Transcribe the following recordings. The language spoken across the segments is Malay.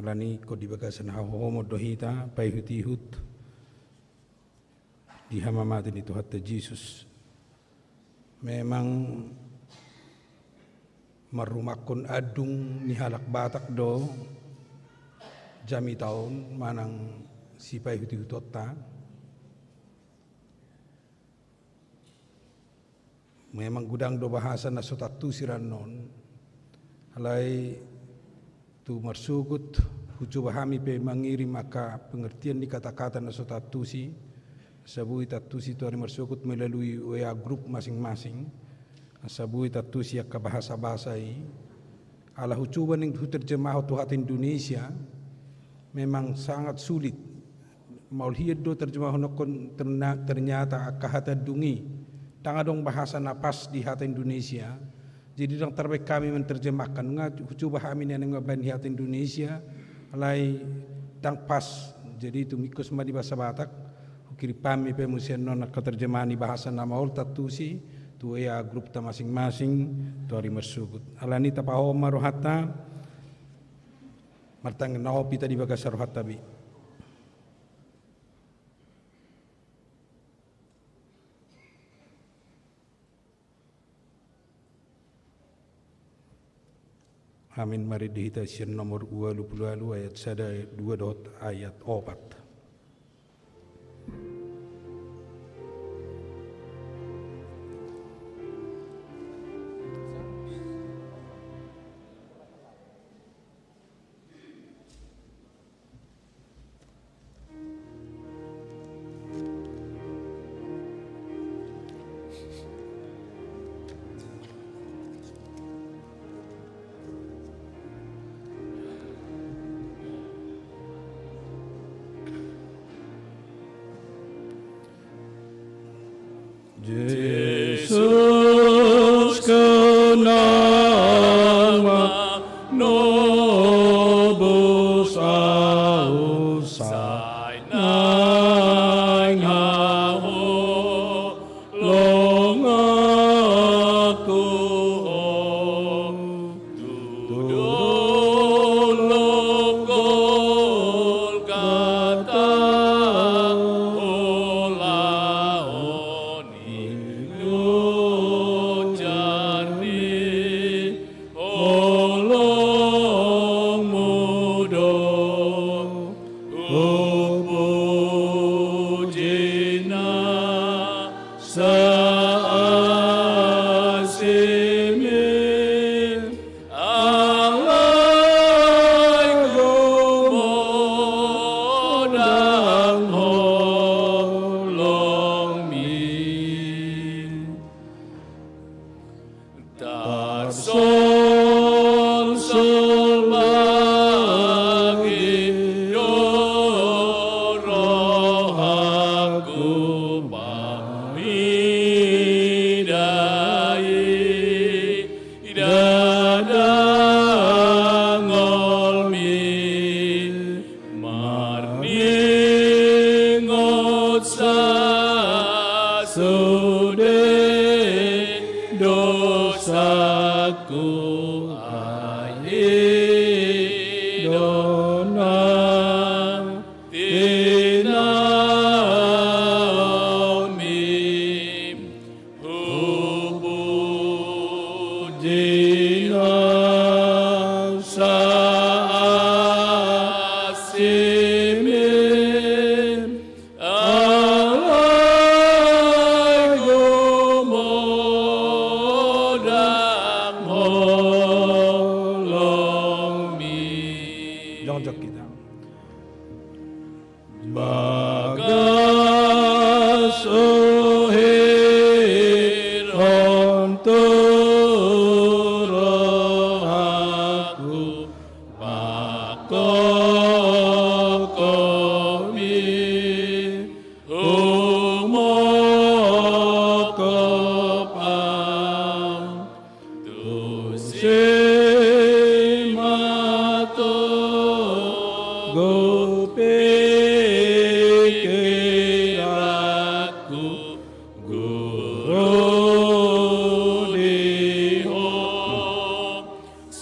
alani ko di bagasan hahomo dohita payhutihut di hamamatin itu hatta Jesus memang marumakon adung ni halak batak do jami tahun manang si payhutihut otta memang gudang do bahasa na sotatu siran non halai tu marsugut hucu bahami pe mangiri maka pengertian ni kata-kata na sotatu si sabui tatusi tu hari marsugut melalui WA grup masing-masing sabui tatusi akka bahasa-bahasa ala hucuban yang terjemah tu hat Indonesia memang sangat sulit maulhiyad do terjemah honokon ternyata akka hata dungi tangadong bahasa napas di hata Indonesia jadi dong terbaik kami menerjemahkan hucu bahami yang ngaban di hata Indonesia alai tang pas jadi itu mikus ma di bahasa Batak kiri pami pe musian non keterjemahan di bahasa nama ol tatusi tu ya grup ta masing-masing tu hari mersugut alani tapaho marohata martang naho pita di bagas rohata bi amin mari dihita sian nomor 20 ayat sada 2 ayat 4 Yesus kenama nobus ausai nang haho long aku tudulong gol kata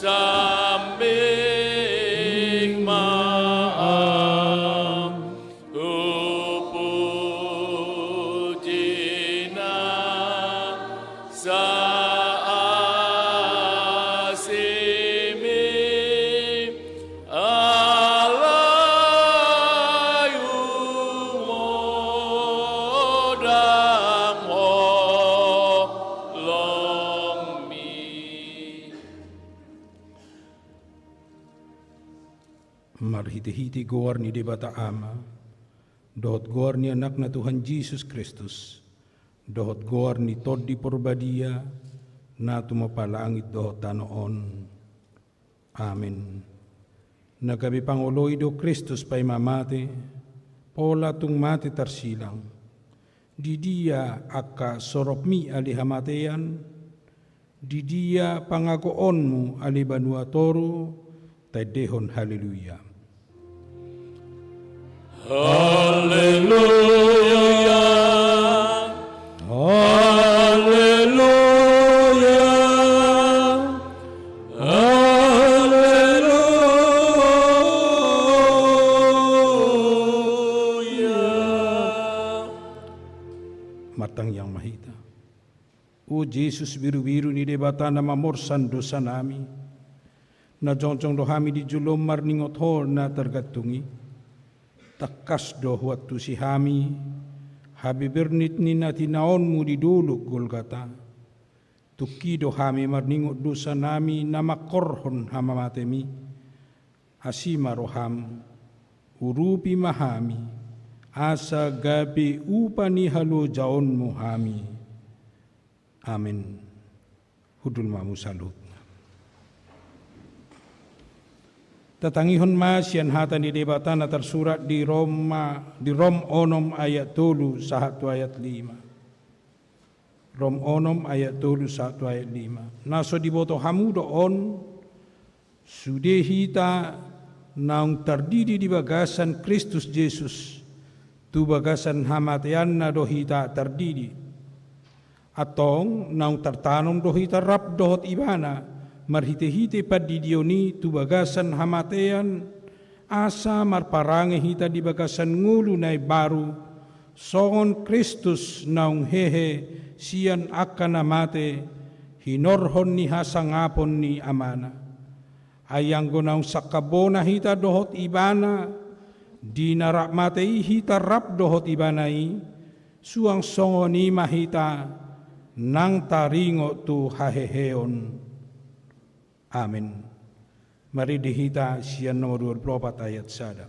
Sambing marhiti-hiti goar ni debata ama, dohot goar ni anak na Tuhan Yesus Kristus, dohot goar ni todi porbadia, na tumapalangit dohot tanoon. Amen. Nagabi Panguloy do Kristus pa'y mamate, pola tung mati tarsilang, di dia aka sorop mi alihamatean, di dia pangagoonmu alibanua toro, tadehon haleluya. Haleluya. Haleluya. Haleluya. Matang yang mahita. O Jesus biru-biru ni debata na mamorsan dosa nami, na jongjong dohami di julom marningot hol na tergatungi, takas do waktu si hami, habi bernit ni na tinaonmu di duluk Golgata, tuki dohami marningot dosa nami na makorhon hamamatemi, asima roham, urupi mahami, asa gabi upani halo jaonmu hami. Amin. Hudul mamu salut. Tatangihon mas yan hata ni debata na tersurat di Rom 6 ayat 3 sahatu ayat 5. Rom 6 ayat 3 sahatu ayat 5. Naso diboto hamu doon sudehita naung terdiri di bagasan Kristus Yesus, tu bagasan hamatian na dohita terdiri. Atong naung tertanong dohita rap dohot ibana, marhite-hite padidioni tu bagasan hamatean, asa marparange hita di bagasan ngulu nai baru, songon Kristus naung hehe sian akan amate, hinorhon ni hasangapon ni amana. Ayang gonaung sakabona hita dohot ibana, di narak matei hita rap dohot ibanai, suang songo ni mahita, nang taringo tu haheheon. Amin. Mari dihita sian nomor 24 ayat sada.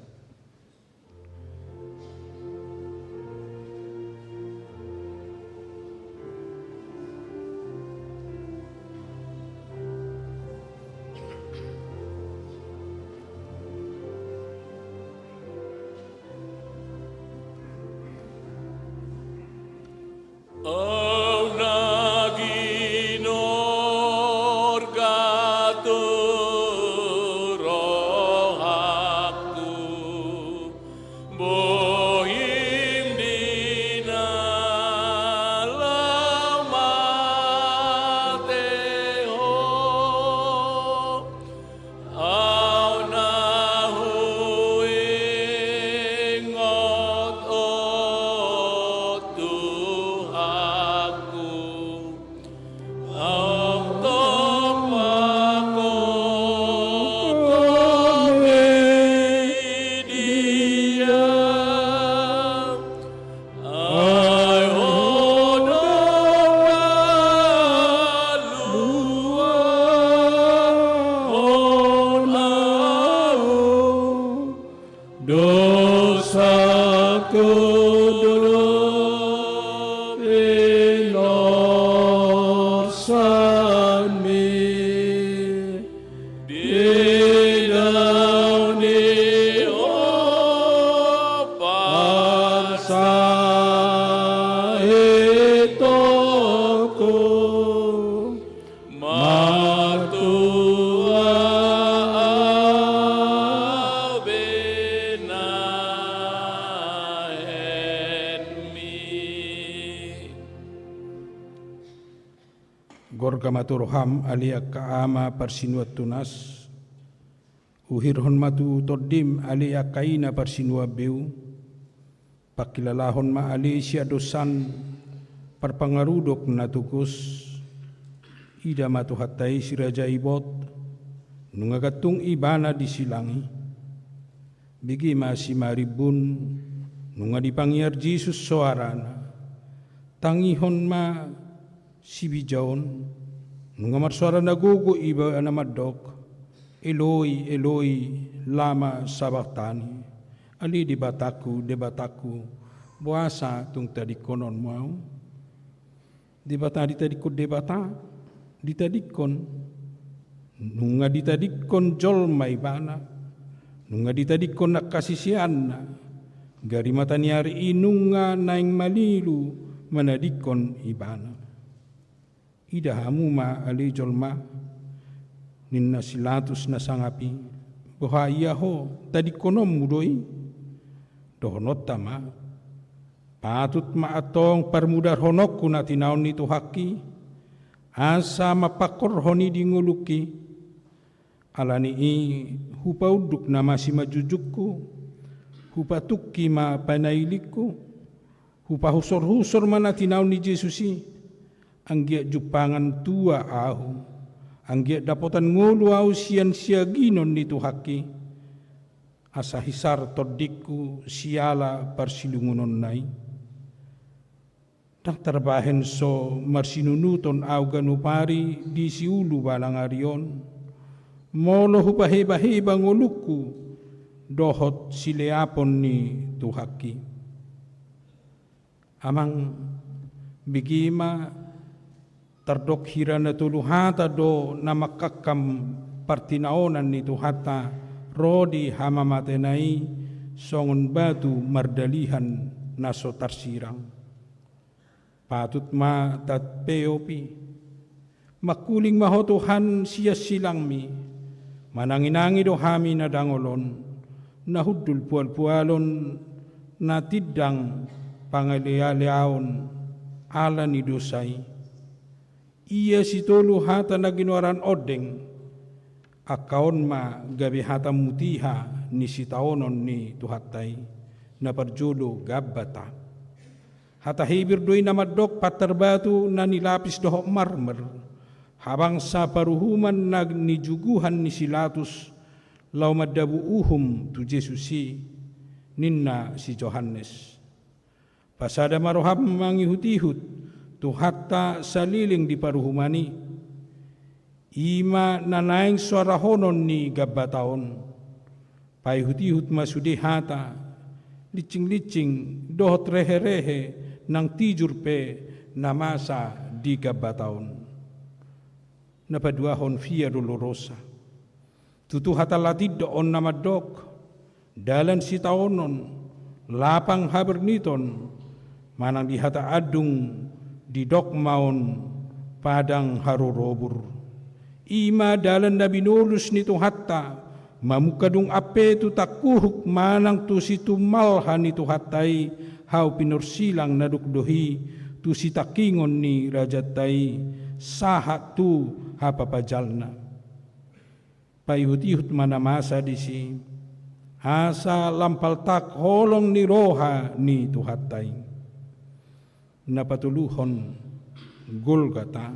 Gorga maturoham aliak kaama parsinuat tunas, uhirhon matu todim aliak kaina parsinua beu, pakilalahon ma ali sia dosan perpangarudok natukus, ida matu hatai siraja ibot, nungagatung ibana disilangi, bigi masih maribun, nunga dipangiar Jesus soarana, tangihon ma si bijaon, nunga marsuara nagugo iba anamadok, Eloi, Eloi, lama sabachthani. Ali di bataku, buasa tung tadi konon mau. Di tadikon debata, ditadikon. Nunga ditadikon jol maibana. Nunga ditadikon nak kasisian na. Gari mataniari inunga naing malilu manadikon ibana. Ida hamuma ali jolma ninna silatus na sangapi bahaya ho tadi konom mudoi dohonot tama patut maatong permudar honokku na tinaon nito haki asa mapakor honi dinguluki alani i hupauduk na masih majujukku hupatukki ma panailiku hupahusor-husor mana tinaon ni Jesusi anggia jupangan tua ahu anggia dapotan ngulu au sian siaginon nitu haki asa hisar todiku siala parsilungunon nai tak terbahen so marsinunuton au ganupari di siulu balangarion molo hupaheba-heba nguluku dohot sileapon ni tu haki amang bigima tardok hirana tuluhata do namakakam partinaonan ni tuhata rodi hamamatenai songon batu mardalihan naso tarsirang patut ma tat peopi makuling mahotuhan siya silangmi mananginangi do hami na dangolon nahudul pual-pualon na tidang pangalialeaon ala ni dosai iya si tolu hata na ginuaran odeng akaon ma gabi hata mutiha ni si taonon ni tuhatay na parjulo gabbata hata hibir doy na madok patarbatu na nilapis doho marmer habang sa paruhuman na nijuguhan ni silatus law madabuuhum tu Jesusi ninna si Johannes pasada maroham mangihut-ihut tuhatta saliling di paruhumani ima nanaing suara honon ni gabbataon paihut-ihut masudihata licing-licing dohot rehe-rehe nang tijur pe namasa di gabbataon napaduahon via dolorosa tutuhata latid doon namadok dalan si taonon lapang haberniton manang dihata adung di dok maun padang harurobur ima dalan na binulus nito hatta mamukadung ape tu takuhuk manang tu situ malhan nito hatay hau pinursilang nadukdohi tu si takingon ni rajatay sahat tu hapapajalna paihut-ihut manamasa disi asa lampal tak holong ni roha ni tu hatay napatuluhon Golgata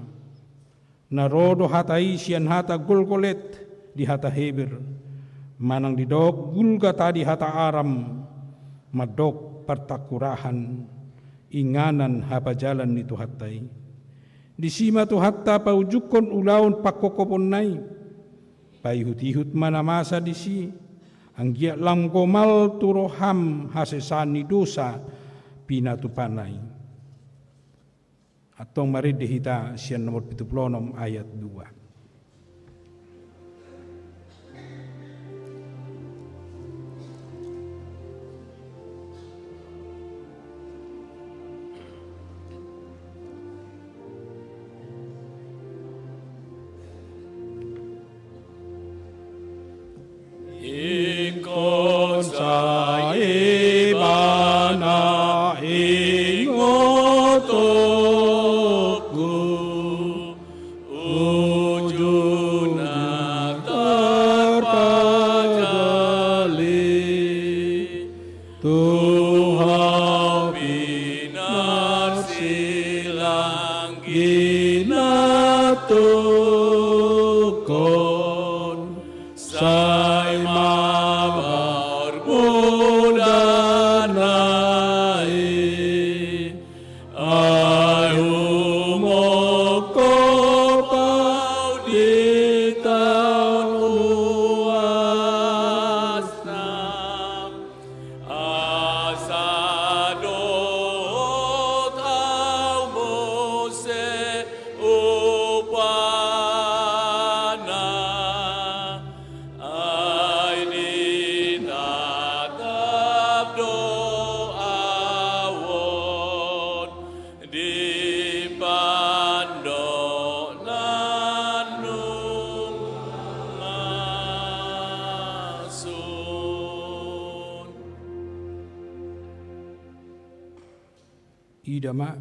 narodo hatai sian hata Golgolet di hata Heber manang didok Golgata di hata Aram madok partakurahan inganan hapajalan ni tuhatay di sima tuhatta paujukon ulaon pakokopon nai paihut-ihut manamasa di si anggia langkomal turoham hasesani dosa pinatupanay atong mari dihita siyan nomor 76 ayat 2. Ikon sa ibana ingoto di tahun ida ma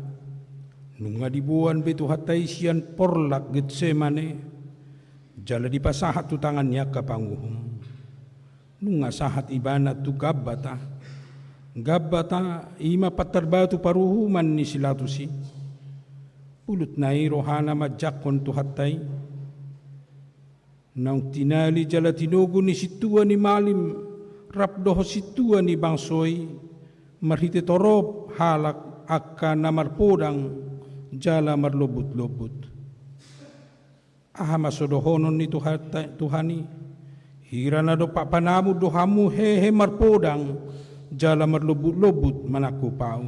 nunga dibuan betu hatai sian porlak Getsemane jala dipasahat tu tangannya ke panguhum nunga sahat ibana tu gabbata ima patarbatu paruhuman ni silatusi ulut nai rohana majakon tu hatai nang tinali jala tinogu ni situa ni malim rapdoho situa ni bangsoi marhite torob halak akan namar podang jala marlobut-lobut aha masodohonon ni Tuhani hirana do papanamu dohamu hehe marpodang jala marlobut-lobut manaku pau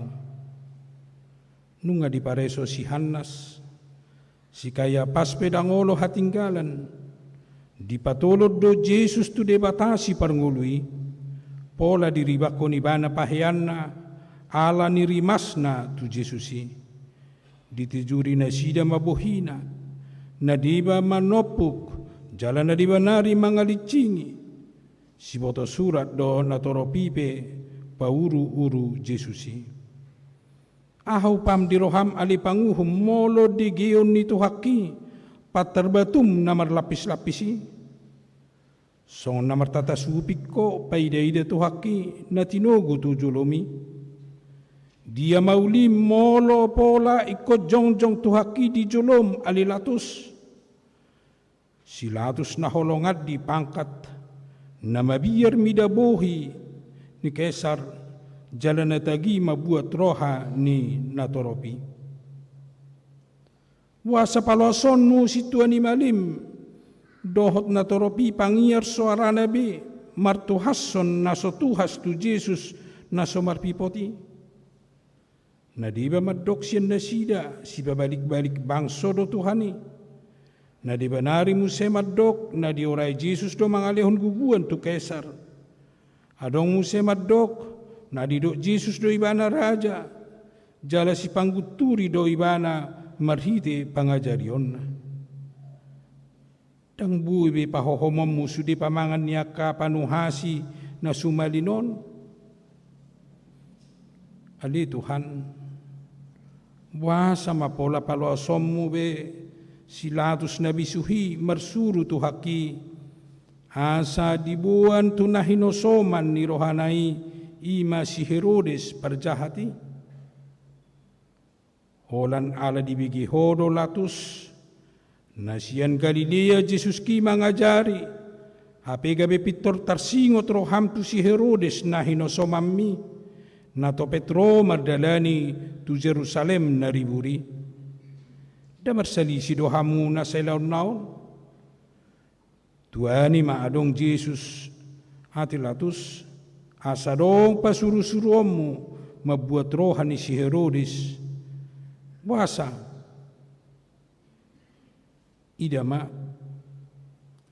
nunga di pareso si Hannas si kaya pas pedangolo hatinggalan di patolod do Jesus tu debatasi parngului pola diribako ni bana pahianna ala ni rimasna tu Jesusi ditijuri na sida mabohina nadiba manopuk jalan nadiba nari mangalicingi si boto surat do natoro pipe pauru-uru Jesusi ahau pam diroham ali panguhum molo di gion ni tuhaki patarbatum namar lapis-lapisi song namar tata supik ko paida-ida tuhaki na tinogu tu julomi dia mauli molo pola ikut jong-jong tuhaki di julom alilatus silatus na holongat di pangkat na mabiyar midabohi ni Kesar jalan na tagi mabuat roha ni natoropi wasa paloson nu situan ni malim dohot natoropi pangiar suara nabi martuhasson naso tuhas tu Jesus naso marpipoti nadiba madoksyan na sida si babalik-balik bangso do Tuhani nadiba nari muse madok nadi oray Jesus do mangalehon guguan tu Kesar adong muse madok nadi do Jesus do ibana raja jala si pangguturi do ibana marhite pangajarion dang buwi pahohomom musudi pamangan niya ka panuhasi na sumalinon ali Tuhan wasa mapola palo asommu be silatus nabi suhi marsuru tu haki asa dibuan tunahinosoman ni rohanai ima si Herodes parjahati holan ala dibigi hodo latus nasian Galilea Jesus ki mangajari hape gabe pitor tarsingot roham tu si Herodes nahinosomammi nato Petro mardalani tu Jerusalem nariburi damar salisi dohamu na selaw naon tuani maadong Jesus atilatus asadong pasuru-surumu mabuat rohani si Herodes wasa idama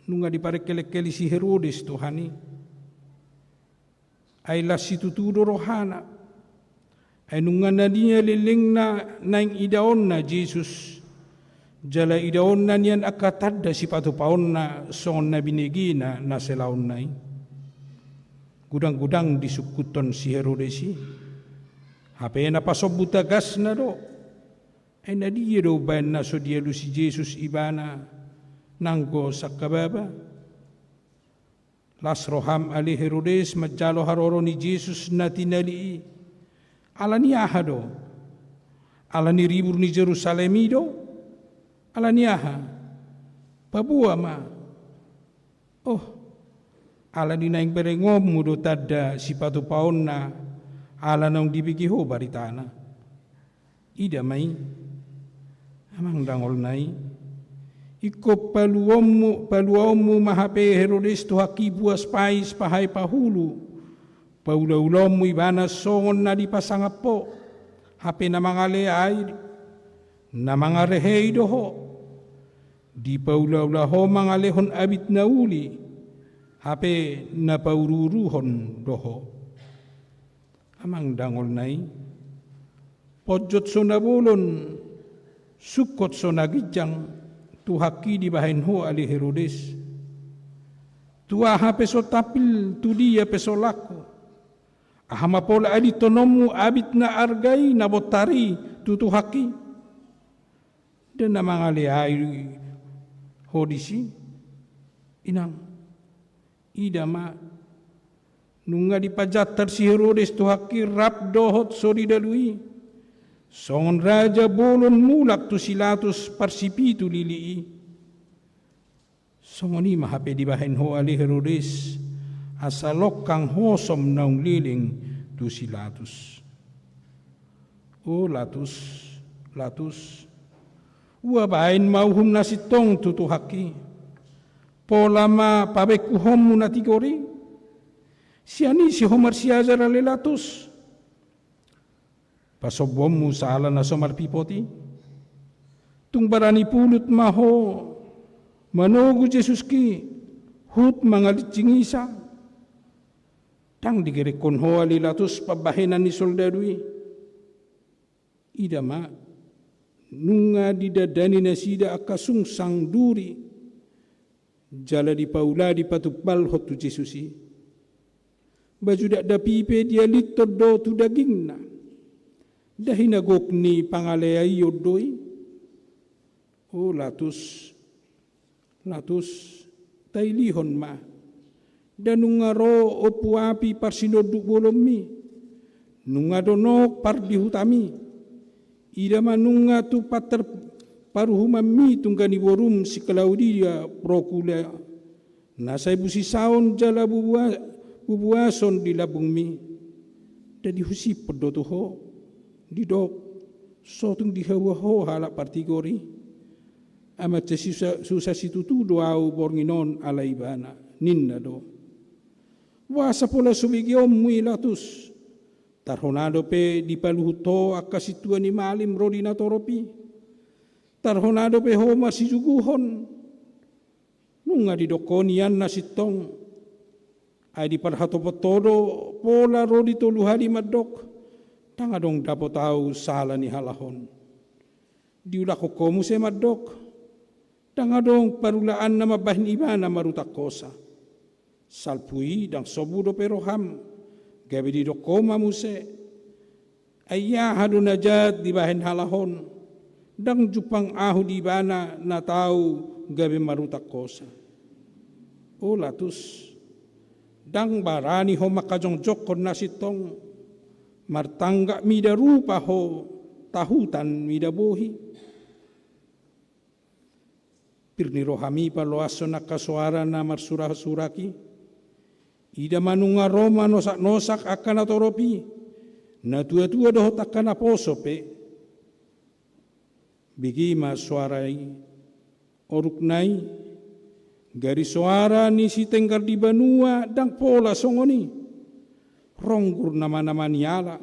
nunga diparekele-kele si Herodes Tuhani ay lasitutudo rohana ay nunga na niya liling na naing idaon na Jesus jala idaon na niyan akatadda si patupaon na son na binigi na naselaon na gudang-gudang disukuton si Herodesi hape na pasobutagas na do ay nadiya do ba na so diyalu si Jesus ibana nanggo sa kababa las roham ali Herodes majalo haroro ni Jesus na tinalii ala niyaha do ala ni ribur ni Jerusalemi do ala niyaha pabua ma oh ala ni naing berengom mudo tadda si patupaon na ala nang dibigiho baritana ida may amang dangol nai iko paluommu mahape Herodes tu haki buas pais pahay pahulu paulaulom mo ibana songon na di pasangapo hape na mga leay na mga rehey doho di paulaulaho mga lehon abit na uli hape na paururuhon doho amang dangol nai podjot so nabulon sukot so nagijang tu haki di bahin ho ali Herodes tua hape so tapil tu dia peso laku Ahama pola adi tonomu abit na argai na botari tutuhaki. Dan na mga lihay hodisi. Inang, idama, nunga di pajatar si Herodes tuhaki rap dohot sori dalui. Songon raja bolon mulak tu silatus parsipitu lilii. Songoni mahape di bahen ho ali Herodes asalok kang hosom naung liling tu silatus. Oh latus. Ua bahen mauhum nasitong tutuhaki. Polama pabekuhom munatigori. Siani si Homar siajar ali latus. Pasobom sa ala na somar pipoti. Tung barani pulut maho. Manogu Jesus ki. Hut mga litsingisa. Tang digerekon ho alilatus pabahenan ni soldadui. Idama. Nunga didadani na sida akasung sang duri. Jala di paula di patupal hot tu Jesusi. Baju dak dapipe dia litod do tu daging na. Dahinagok ni pangalayay yodoi. Oh latus tailihon ma. Danungaro opuapi parsinoduk bolomi. Nunga donok pardihutami. Ida manunga tu pater paruhumami tunggani borum si Claudia prokula. Nasay busi saon jala bubuason di labung mi. Dadi husi pedotuho. Didok sotung dihawaho halak partigori amat susah situtu doau bornginon alaibana ninna do wasa pola subigiom muilatus tarhonado pe dipaluhuto akasitua ni malim rodina toropi tarhonado pe homa si juguhon nunga didokonian nasitong ay di parhatopotodo pola rodito luhadi madok tangadong dapat tahu salah ni halahon. Diulah komu se madok. Tangadong parulaan nama bahin ibana marutak kosa. Salpui dang sobudo peroham. Gabi di dokoma muse. Ayah hadu najat di bahin halahon. Dang jupang ahu di ibana na tahu gabi marutak kosa. Oh latus. Dang barani ho makajong jokon nasitong. Martangga mida rupa ho tahutan mida bohi. Pirni rohami paloaso nakasuara na marsurah-suraki. Ida manunga Roma nosak-nosak akan atoropi. Na tua-tua dohot akan aposope. Bigima suarai oruknai. Gari suara ni si tenggar di banua dang pola songoni. Ronggur nama-nama niala.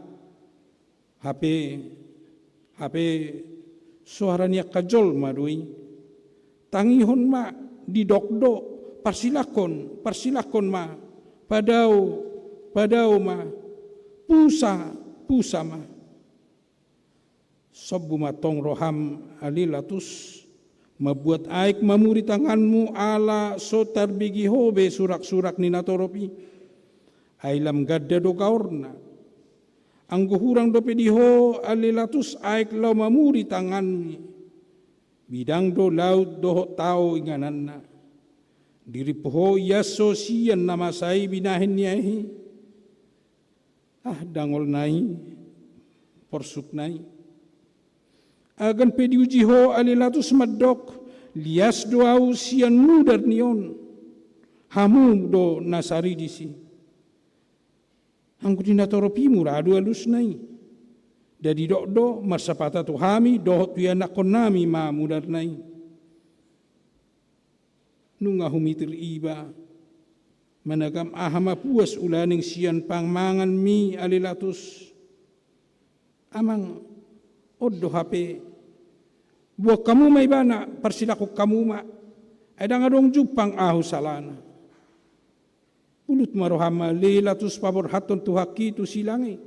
HP suara niak kajol madui. Tangihon ma didokdo parsilakon ma. Padao ma. Pusa ma. Sobu matong roham alilatus. Mabuat aik mamuri tanganmu ala sotar bigi hobe surak-surak ni natoropi. Ailam gadda do kaurna. Anggo hurang dope diho alilatus aik lau mamuri tanganmi. Bidang do laut doho tau ingananna. Diri poho yaso siyan nama sai binahin niyahi. Dangol nai. Porsuk nai. Agan pediuji ho alilatus madok. Lias do au siyan mudar nion. Hamu do nasari disi. Angku dinatoropi muradu alus nai. Dari do marsapata tuhami dohot tuya nakonami ma mudar nai. Nunga humitir iba. Managam ahama puas ulaning siyan pangmangan mi alilatus. Amang oddo hape. Buat kamu may bana parsilako kamu ma. Ada ngadong jupang ahu salana. Pulut marohama leilatus pabor haton tuhaki tu silangi.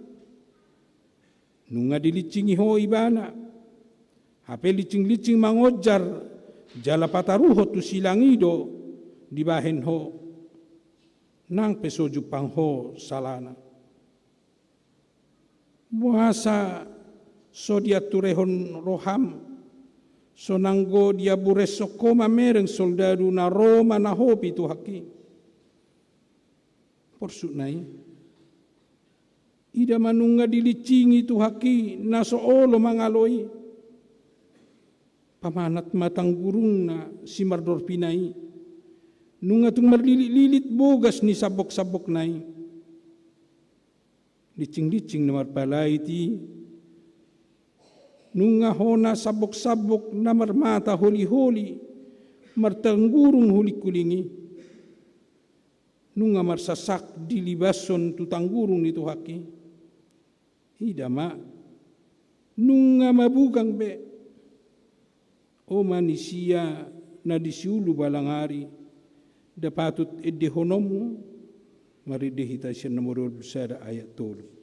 Nunga dilicingi ho ibana. Hape licing-licing mangojar. Jala pataruho tu silangi do. Dibahen ho. Nang peso jupang ho salana. Buasa so dia turehon roham, so nanggo dia bures so koma mereng soldadu na Roma na hopi tu haki. Porsuk nai, ida manunga dilicingi tu haki na so olo mangaloi. Pamanat matang gurung na si mardor pinai, nunga tung marlilit-lilit bogas ni sabok-sabok nai. Licing-licing na marpalay ti, nunga hona sabok-sabok na marmata holi-holi, martanggurung huli kulingi. Nunga marsasak dilibason tu tanggurung nito haki. Ida ma, nunga mabugang be. O manusia na disiulu balang hari, dapatut edehonomu, mari dehita siya nomor besar ayat 3.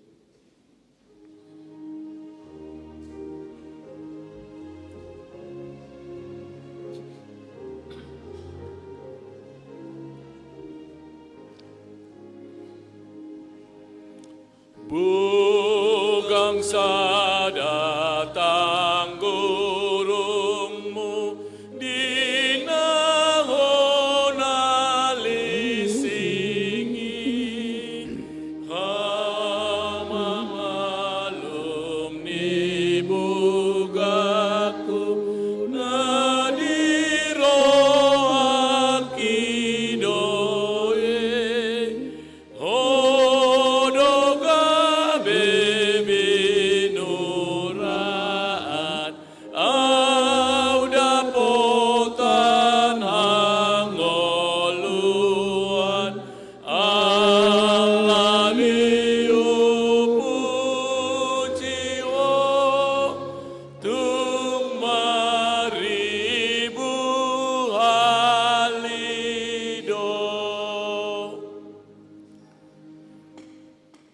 Bugang sa datang gurungmu, di nahon alisingi, hamamalum ni bugaku, na dirohan kidoe,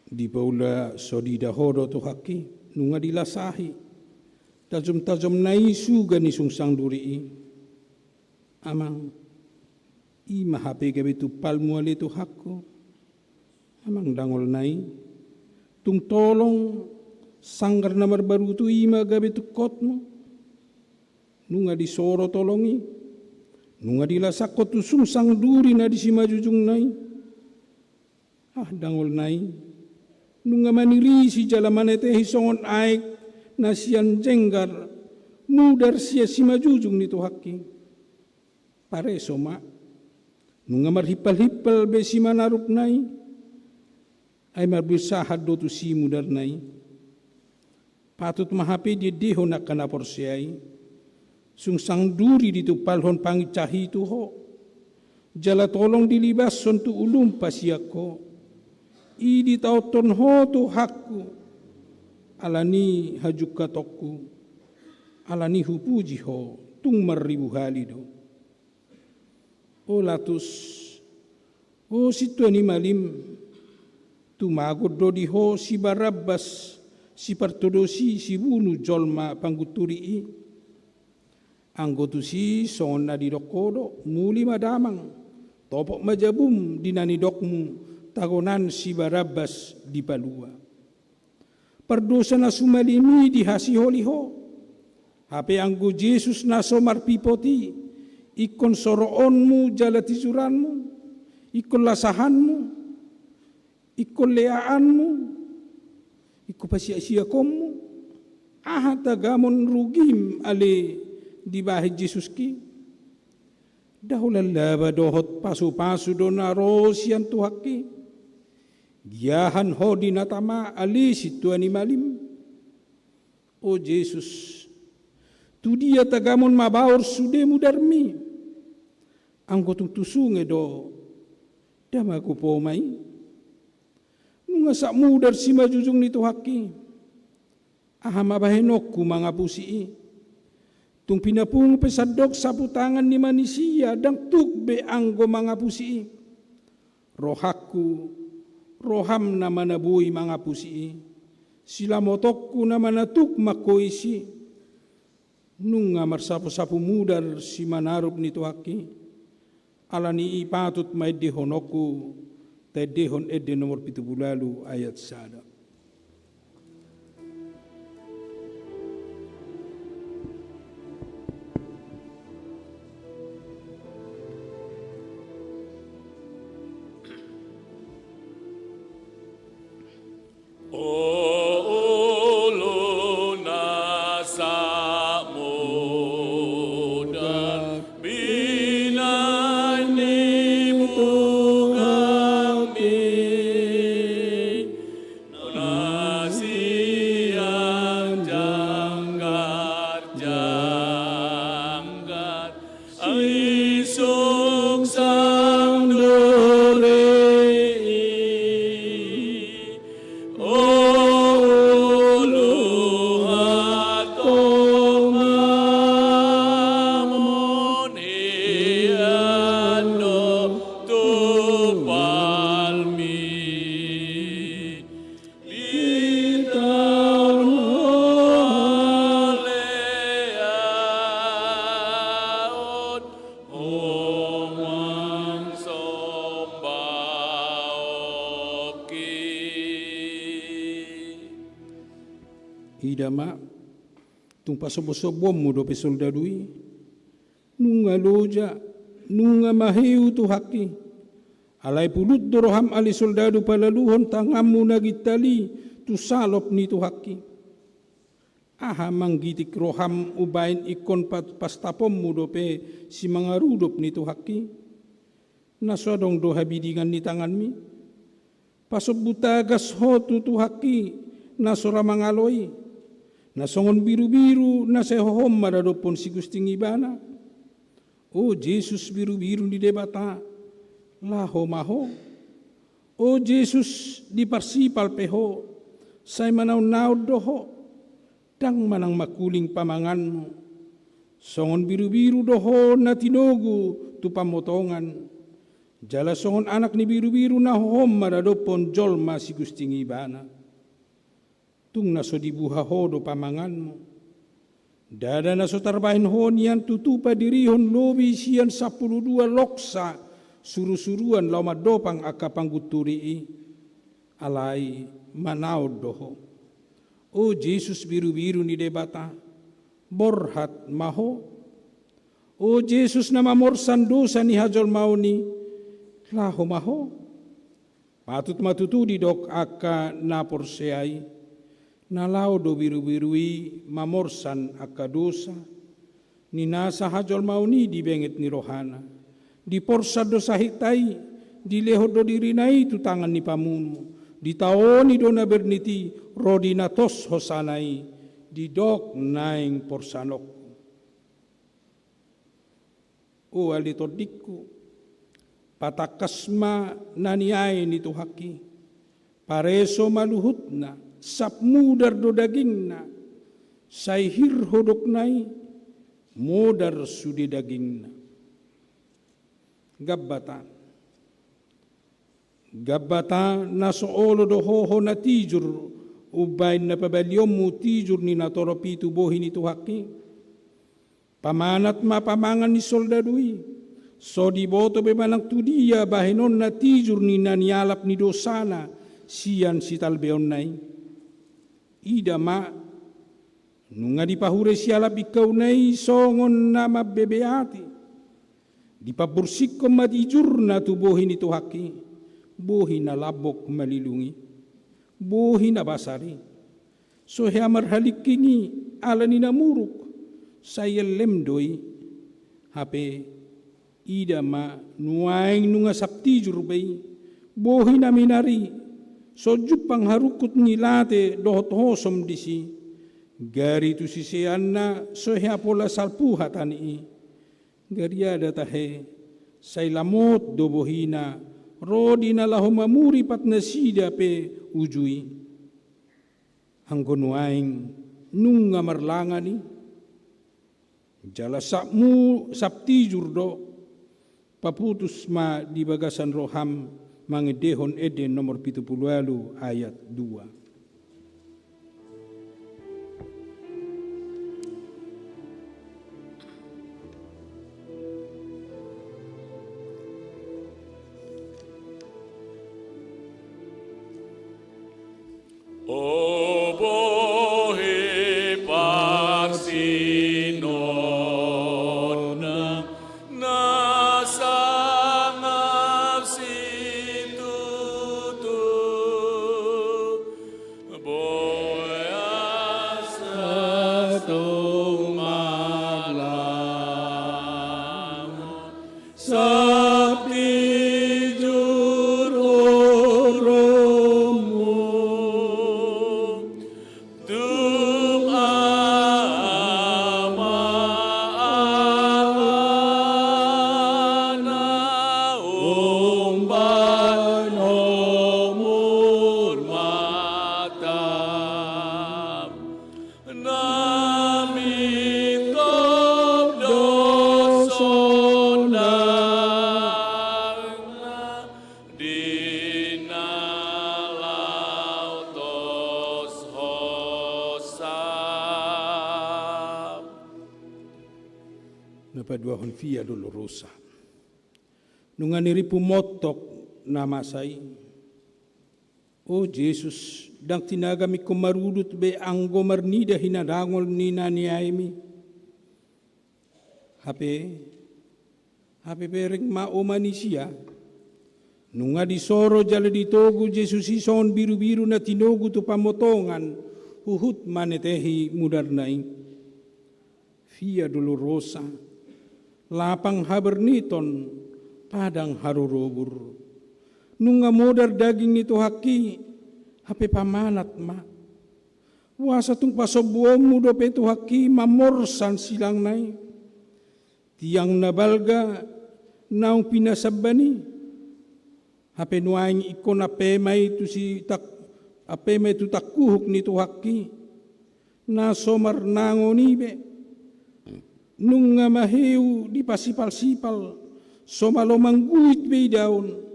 di paula sodi dahodo tu haki nunga dilasahi tajum-tajum nai suga ni sungsang duri amang i mahape gabe tu palmu ale tu hakku amang dangol nai tung tolong sanggar namar baru tu ima gabe tu kotmu nunga disoro tolongi nunga dilasakko tu sungsang duri na disima jujung nai dangol nai nunga maniri si jalamanete hisongon aik nasian jenggar mudar sia sima jujung nitu haki pare soma nunga marhipal-hipal be sima narup nai ay marbisahad do tu si mudar nai patut mahape di deho nak kana porsiai sungsang duri ditu palhon pangicahi tu ho jala tolong dilibas son tu ulum pasiako idi tauton ho tu hakku alani hajuk katokku alani hupuji ho tung maribu halido o latus o situani malim tu magod do di ho si Barabbas si partodosi si bunu jolma pangguturi anggotu si sona di dokodo muli madamang topok majabum dinani dokmu tagonan si Barabbas di palua. Perdosa na sumalimi di hasiholiho. Hape anggo Jesus na somar pipoti. Ikon soroonmu jalati suranmu. Ikon lasahanmu. Ikon leaanmu. Ikon pasiasiakommu. Tagamon rugim ale di bahid Jesus ki. Dahulalaba dohot pasu-pasu donaro sian tuhaki. Giahan ho dinatama ali situani malim. O Jesus, tu dia tagamon mabaur sude mudarmi. Anggotung tusunge do damaku pomai. Nunga sak mudar si majujung nitu haki. Ahama bahenokku mangapusi. Tung pinapung pesadok sapu tangan ni manusia dang tukbe anggo mangapusi. Rohaku roham na manabui mangapusi sila motokku na manatuk makoisi nunga marsapu-sapu mudar si manarup nito haki alani ipatut may dehonoku, 7 nomor 17 ayat 1. idama tung pasobo-sobo mo do pe soldadui nunga loja nunga maheu tu haki alai pulut doroham ali soldadu palaluhon tangamu nagitali tu salop ni tu haki aha manggitik roham ubain ikon pastapom mo do pe si mangarudop ni tu haki nasodong do habidingan ni tanganmi pasop butagas ho tu haki nasora mangaloi nasongon biru-biru na sehohom maradopon si Gusting ibana. O Jesus biru-biru di debata laho maho. O Jesus di parsipal peho say manaw-naw doho dang manang makuling pamanganmu. Songon biru-biru doho na tinogu tu pamotongan. Jala songon anak ni biru-biru na hohom maradopon jolma si Gusting ibana. Tung naso dibuha ho do pamanganmu. Dada naso tarbahin ho niyan tutupa dirihon lobi siyan 12 loksa suru-suruan lau madopang akapangguturii alai manaod doho. O Jesus biru-biru ni debata borhat maho. O Jesus na mamorsan dosa ni hajol mauni laho maho. Patut matutu di dok aka naporseai nalao do biru-birui mamorsan aka dosa ni nasa hajol mauni di benget ni rohana di porsa dosa hitai di leho do dirinai tu tangan ni pamunu di taoni do na berniti rodi natos hosanai di dok naing porsanok. O alitodikku patakasma naniai ni tu haki pareso maluhut na sap mudar do daging na say hirhodok nai modar sudi daging na gabbata nasoolo do hoho na tijur ubain na pabalyom mo tijur ni natoropi tubohin ito haki pamanat mapamangan ni soldadui so di boto bemanang tudia bahinon na tijur ni nanialap ni dosana siyan si talbeon nai ida ma nunga di pahure sialap ikaw nai songon na mabebeati di pabursik ko matijur na tubohin ito haki bohi na labok malilungi bohi na basari so heamar halik kini ala ni namuruk saya lemdoi hape ida ma nuaing nunga saptijur bay bohi na minari so jupang harukut ngilate dohot hosom disi gari tu sisian na so heapola salpuha tani gari ada tahe say lamot do bohina rodi na lahomamuri pat na sida pe ujui hanggonuaing nunga marlangani jala sapmu saptijur do paputus ma di bagasan roham mangedehon Eden nomor 78 ayat 2. O bohi parsinona nasangap situtu boya satu malam sapi Napaduahon via dolorosa. Nunga niripu motok nama sai. O Jesus, dang tinagami ko marudot be anggo marnida hinadangol ni naniaymi. Hape pereng maomani siya. Nunga di soro jala ditogo Jesus ison biru-biru na tinogo tu pamotongan. Uhut manetehi mudarnai. Via dolorosa. Lapang haberniton. Padang harurobur. Nunga modar daging nito haki. Hape pamanat ma. Wasa tung pasobuomu dope tu haki mamorsan silang nai. Tiang nabalga naung pinasabani. Hape nuaing ikon apemay tu takuhuk nito haki. Na somar nangonibe. Nunga maheu di pasipal-sipal. Somalomang guit be daun.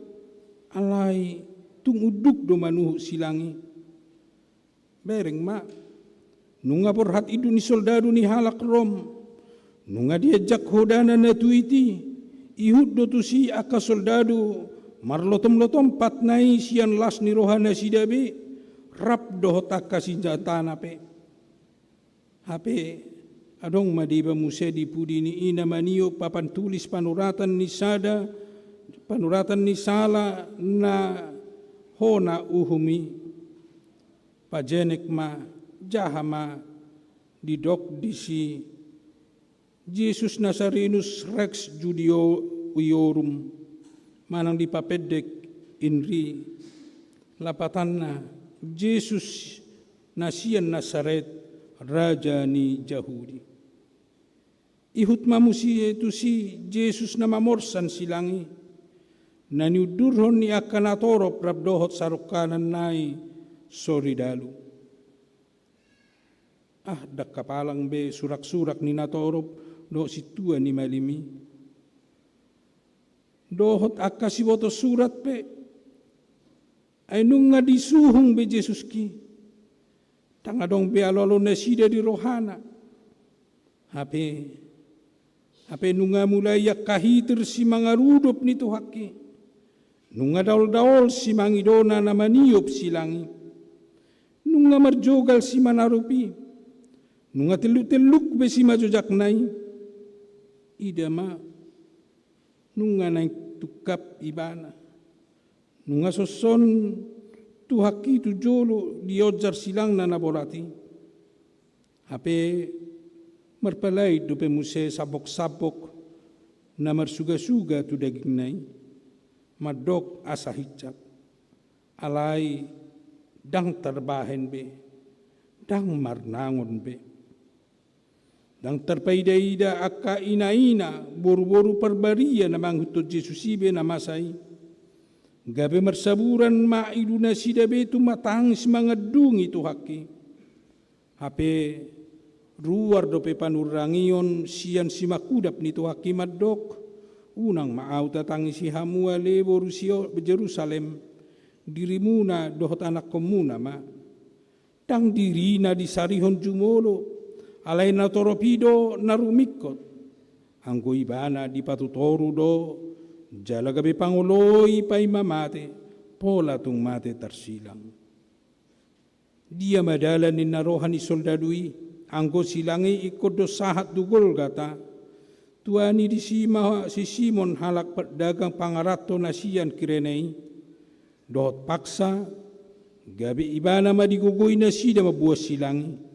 Alay tunguduk do manuh silangi. Bereng ma. Nunga porhat idu ni soldado ni halak rom. Nunga diajak hodana na tuiti. Ihud do tu si aka soldado. Marlotom-lotom patnai sian las ni rohana sidabe. Rap do hotaka sinjatana pe. Hape adong madiba muse di pudi ni ina manio papan tulis panuratan ni sala na hona uhumi. Pajenek ma jahama didok disi Jesus Nazarenus Rex Judiorum manang dipapedek inri lapatanna Jesus nasian Nazaret raja ni Jahudi. Ihut mamusi itu si Jesus na mamorsan silangi. Naniudurhon ni akanatorop rabdohot sarukanan nai soridalu. Dak kapalang be surak-surak ni natorop do situa ni malimi. Dohot akasiwoto surat pe. Ay nung nga disuhung be Jesus ki. Tangadong be alolo na sida di rohana. Hape nunga mulai yak kahitir si mga rudop nito haki. Nunga daol-daol si mangidona na maniop silangi. Nunga marjogal si manarupi. Nunga teluk-teluk be si majojak nai. Idama. Nunga nai tukap ibana. Nunga soson tuhaki tu jolo diojar silang na naborati. Hape marpalay dupe muse sabok-sabok na marsuga-suga tu daging nai. Madok asa hicap. Alay dang terbahen be. Dang marnangon be. Dang terpaida-ida akka ina-ina boru-boru perbaria na manghutot Jesus ibe na masai. Gabe marsaburan maidu na sidabe tu matangis mangadung itu haki. Hape ruar dope panurangion sian simakudap nito haki madok. Unang maaw tatangisi hamua lebo rusio Jerusalem. Dirimuna dohot anak komuna ma. Tang dirina disarihon jumolo. Alay na toropido narumikot. Anggo ibana di patutoru do. Jala gabi panguloy pa'y mamate. Pola tung mate tarsilang. Dia madala ni narohan ni soldadui. Anggo silangi ikut do sahat dugol gata. Tuani di si Simon halak dagang pangarato nasian kirenei. Dohot paksa. Gabi ibana madigugoy na sida mabuas silangi.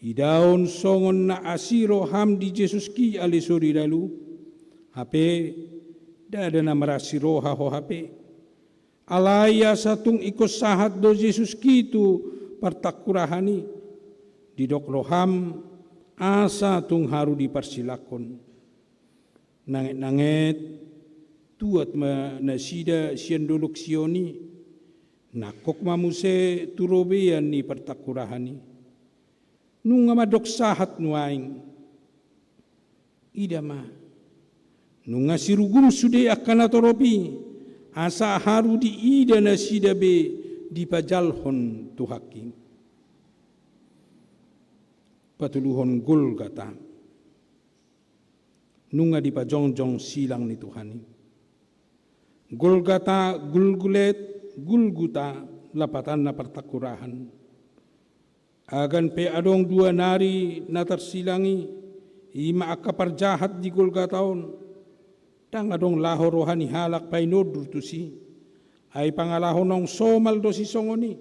Idaon songon na asiro ham di Jesus ki alisuri dalu. Hape dada na marasiro ho hape. Alaya satung ikos sahat do Jesus ki tu partakurahani. Didok roham asa tung haru diparsilakon. Nanget-nanget tuat nasida sian dolok sioni. Nakok mamuse turobean ni partakurahani. Nunga madok sahat nuaing. Idama. Nunga sirugum sude akan atoropi. Asa haru di ida na sidabe di pajalhon tuhaki. Patuluhon gul kata. Nunga di pajongjong silang ni Tuhani. Golgata, Gulgulet, Gulguta, lapatan na pertakurahan. Agan pe adong dua nari na tersilangi, ima akaparjahat di Golgataon, tang adong laho rohani halak painodur tusi, ay pangalahon ng somal do si songoni,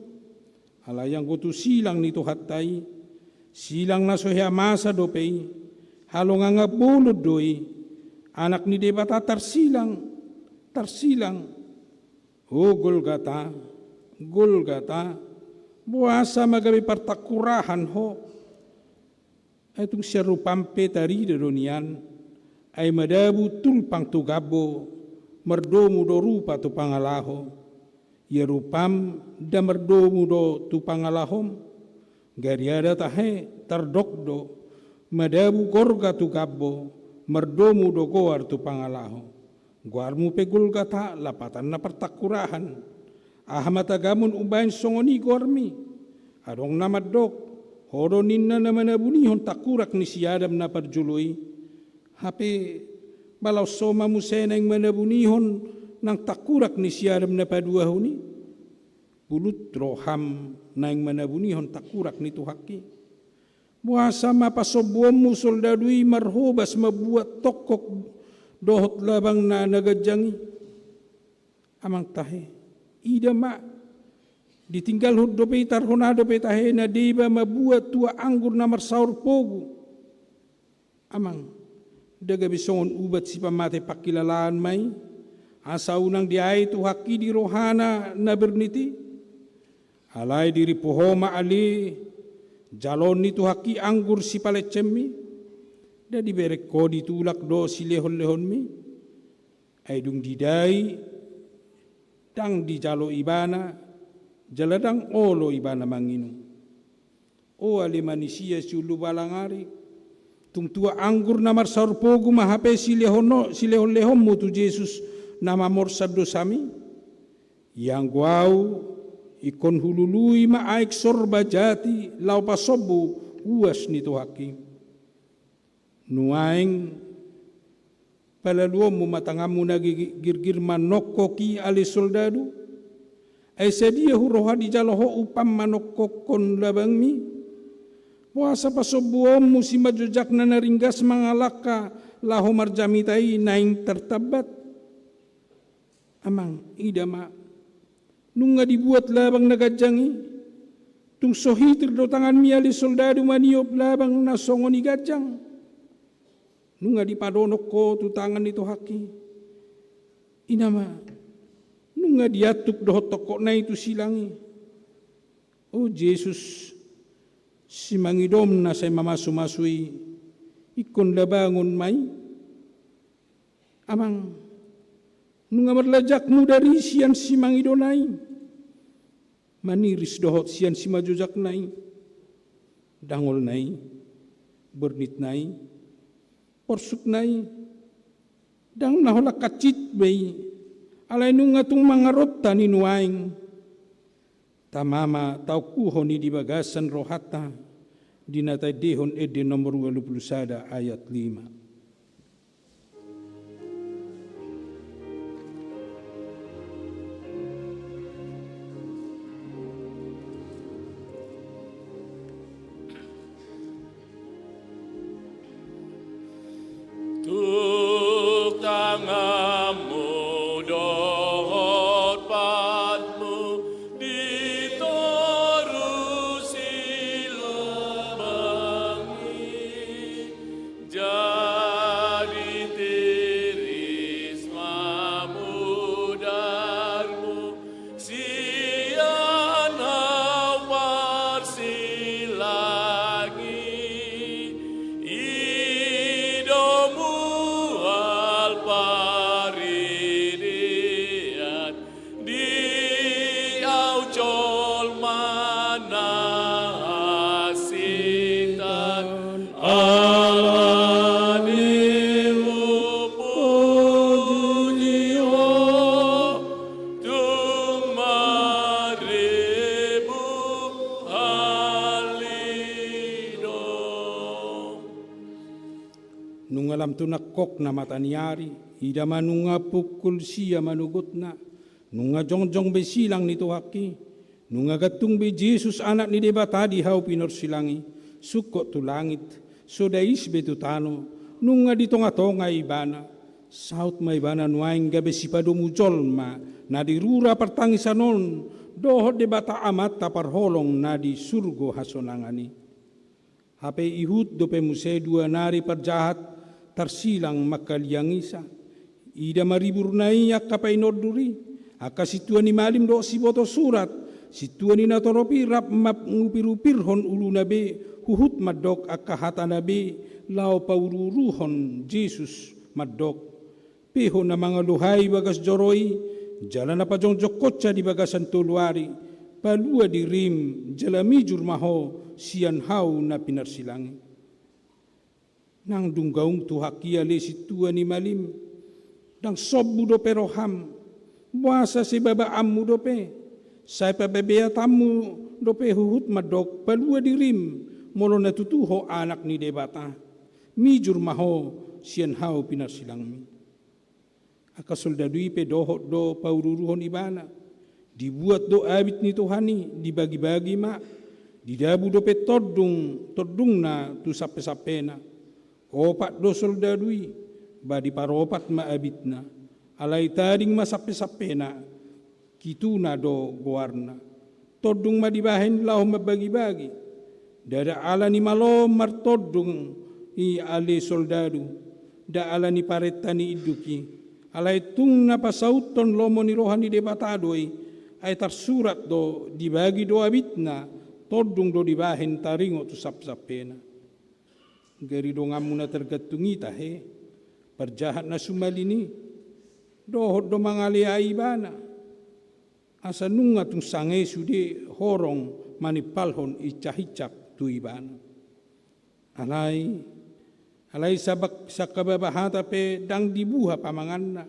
alayang kutu silang nito hatay, silang na sohya masa do pei, halong nga bulod doi, anak ni debata tersilang, o Golgata, buasa magabi partakurahan ho. Itong siya rupampe tari donian ay madabu tulpang tugabo, merdomu do rupa tu pangalaho, ya rupam da merdomu do tu pangalahom, gariada tahe tardokdo, madabu gorga tugabo, merdomu do goar tu pangalaho. Guarmu pe Golgata lapatan na partakurahan. Ahamatagamun ubayin songoni gormi. Adong namadok. Horo ninna na manabunihon takurak ni si Adam na parjuluy. Hape balaw soma musena yung manabunihon ng takurak ni si Adam na paduahuni. Bulut roham na yung manabunihon takurak ni Tuhaki. Buasa mapasobuan mo soldaduy marhobas mabuat tokok dohot labang na nagadyangi. Amang tahe. Ida ma ditinggal hud do pe tarhonado pe tahe na diba mabuat tua anggur na marsaur pogu. Amang daga bisongon ubat si pamate pakilalaan may asa unang diay tu haki di rohana na berniti. Alay diri pohoma ali jalon ni tu haki anggur si palecemi. Da diberek ko ditulak do si lehon-lehon mi. Ay dung didai dang di jalo ibana, jaladang olo ibana manginu. O ali manusia siulu balangari, tung tua anggur namar sarpogu mahape si lehon mutu Jesus nama morsad dosami. Yang guau ikon hulului maaik sorba jati lau pasobu uas nito haki. Nuaing palaluom matangamu na girgir manokko ki ali soldadu ay sedia huroha di jaloho upam manokko kon labang mi puasa pasobuom musi majojak na naringgas mangalaka laho marjamitai naing tertabat. Amang idama nunga dibuat labang nagadjangi tung sohitir do tangan mi ali soldadu maniop labang na songoni gajang. Nunga di padonok ko tu tangan itu haki. Inama. Nunga diatuk dohot tokok na itu silangi. Oh Jesus. Si mangidom na say mamasu-masui. Ikon labangon may. Amang. Nunga marlajak mo dari siyan si mangidonay. Maniris dohot siyan si majojak nay. Dangol nay. Bernit nay. Porsuk nai dang nahola kacit bay alay nunga tung mangarot tani nuaing tamama tau kuho ni dibagasan rohata dinatay dehon ede nomor 21 ayat 5. Tuk tanganmu dohot padmu ditorusi lebangi jadi tiris mamudarmu siana warsilangi Nungalam tu nakok na mataniari, ida manunga pukul siya manugot na, nunga jongjong besilang nito haki, Nunga gatung be Jesus anak ni debata di hau pinursilangi, sukot tu langit, sodais be tu tano, nunga di tonga-tonga ibana, saut ma ibana nuaing gabe sipado mujol ma, na di rura pertangisanon, dohot debata amat tapar holong na di surgo hasonangani. Hape ihut dope muse dua nari perjahat, tersilang makaliang isa, ida maribur naiyak kapai norduri, akasituan ni malim do si boto surat, situan ni natoropi rap map ngupirupirhon ulu nabe, huhut madok akahata nabe, lau paururuhon Jesus madok. Peho na mga luhay bagas joroi, jalan na pajong jokotsa di bagasan tuluari, palua di rim, jalamijur maho, sian hau na pinarsilangi. Nang dunggaung tuhakia le situan ni malim, dang sobu do peroham, buasa si baba amu dope, saya pabebea tamu dope huhut madok, palua di rim, molo natutuho anak ni debata, mijur maho, sian hau pinarsilangi. Aka soldadui pe dohot do paururuhon ibana, dibuat do abit ni Tuhani, dibagi-bagi ma, didabu do pe todung na tu sape-sapena, opat do soldadui, badi paropat ma abitna, alai taring ma sape-sapena, kituna do goarna, todung ma dibahen lau mabagi-bagi, dada ala ni malo martodung i ale soldadu, da ala ni pareta ni iduki, alai tung na pasauton lomo ni rohani debatadoi, ay tersurat do dibagi do abitna, todung do dibahen taringo tu sap-sapena. Gari do ngamuna tergatungi tahe, perjahat na sumalini, dohot do mangali aibana, asa nunga tung sange sude horong manipalhon icah-icak tu ibana. Alai sabak sakababahata pe dang dibuha pamanganna,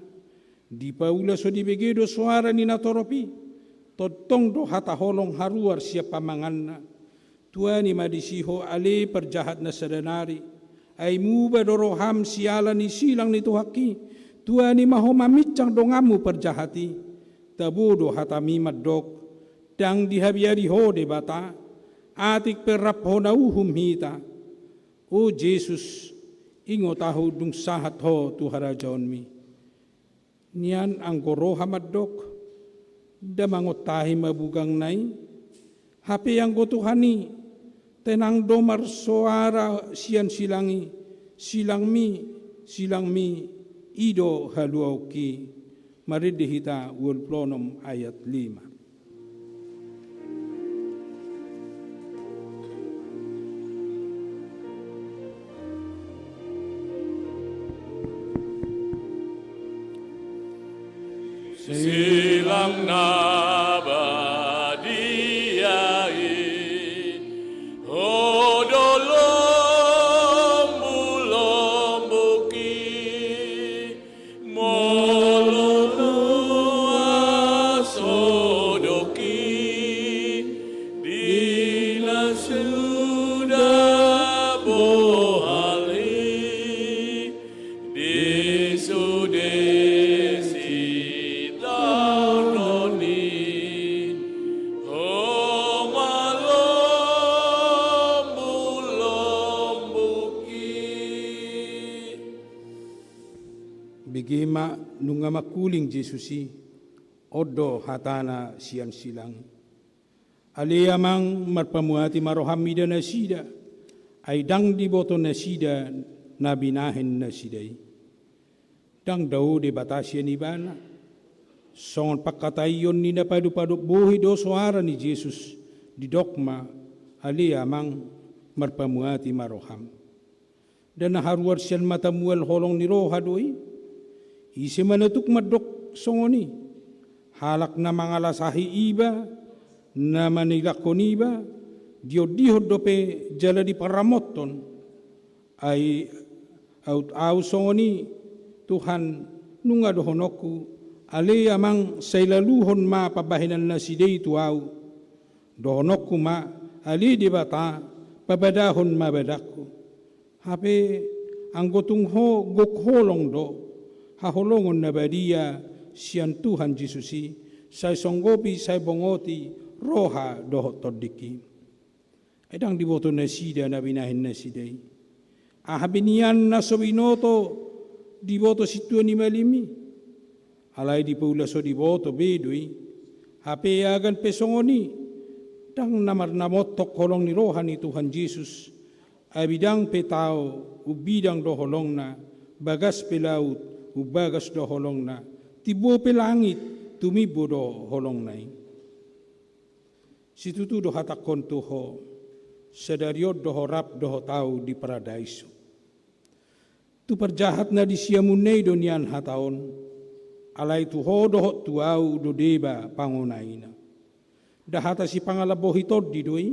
di paula so dibegedo suara ni natoropi, totong do hata holong haruar siap pamanganna, tuani madisiho ale perjahat na sadanari, ay muba do roham siala ni silang ni tuhaki, tuani maho mamicang do ngamu perjahati, tabudo hata mimadok, dang dihabiari ho debata, atik perap ho nauhum hita, o Jesus, ingo tahu dung sahat ho tu harajaon mi. Nian ang goroha madok, damangot tahi mabugang nai, hape yang gotuhani, tenang domar suara sian silang mi, ido haluauki, maridihita wulplonom ayat 5. Silang nabadiai, odolombu-lombuki, molonua sodoki, dina sudah bohali, disudesi Bigima nunga makuling Jesusi, odo hatana sian silang. Aliyamang marpamuati marohamida na sida, ay dang diboto na sida na binahin na siday. Dang daw de batasyan ibana, songon pakatayon ni napadu-padu buhi do suara ni Jesus, di dokma aliyamang marpamuati maroham. Dan naharuar siyan matamual holong ni roha doi, isi manatuk madok songoni, halak na mga lasahi iba, na manilakon iba, diod-dihod dope jala di paramoton, ay out songoni, Tuhan nunga dohonoku, ali amang sailaluhon ma pabahinan na sidey tuaw, dohonoku ma, ali di bata, pabadahon mabadako. Hape, ang gotong gokholong do, haholongon na badia siyan Tuhan Jesusi, say songgopi, say bongoti, roha doho todiki. Edang diboto na sida na binahin na siday. Ahabinian na sobinoto diboto situa ni malimi. Alay di paula so diboto bedui. Hape agan pesongoni. Dang namar namotok holong ni roha ni Tuhan Yesus. Abidang petao ubidang doholong na. Bagas pelaut ubagas doholong na. Tibo pelangit tumibo doholong na. Situtu do hatakon tuho. Sadariod doho rap doho tau di paradaiso. Tu perjahat na di siamunay do niyan hataon. Alay tuho doho tuau do deba pangunaina. Dahata si pangalaboh hitod di doi.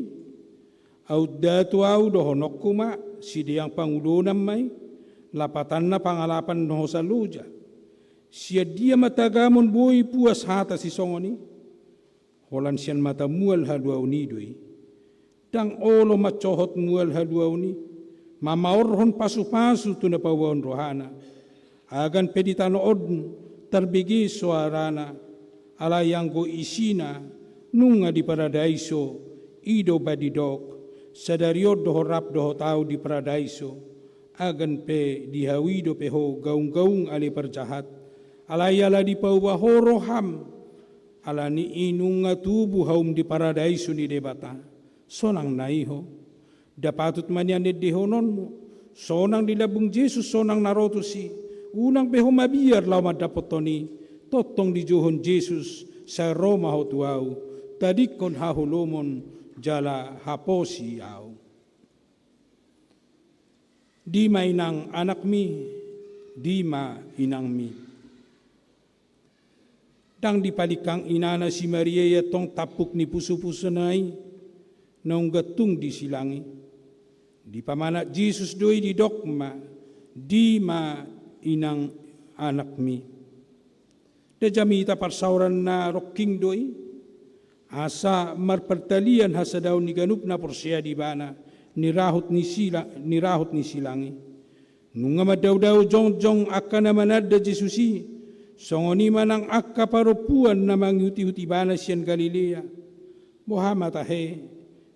Aud da tuau doho nokuma si diyang pangulunam may. Lapatan na pangalapan doho sa luja. Siya dia matagamon buhay puas hata si songoni. Holan siyan mata mual haluaw ni doi. Dang olo macohot mual haluaw ni. Mamaorhon pasu-pasu tu napawon rohana. Agan peditanood terbigi suarana. Alayang go isina nunga di paradaiso. Ido badidok. Sadariod doho rap doho tau di paradaiso. Agan pe dihawido peho gaung-gaung ali perjahat. Alayala di pauwaho roham. Ala ni inunga tubuh haum di paradaiso ni debata. Sonang naiho. Dapatut manyan dehonon mo. Sonang dilabung Jesus, sonang naroto si. Unang peho mabiar lama dapotoni. Totong di johon Jesus sa Roma hotuau. Tadikon hahulomon jala haposi au. Di mainang anak mi. Di ma inang mi. Dang dipalikang inana si Maria ya tong tapuk ni puso-puso nai naung gatung di silangi. Di pamana Jesus doi di dogma di ma inang anak mi. Da jamita parsauran na rokking doi asa marpertalian hasa daw ni ganup na porsia di bana nirahot ni silangi. Nunga madaw-daw jong-jong akan naman da Jesusi. Songoni manang akka parupuan na manghuti-huti bana siyan Galilea. Muhammad ahe,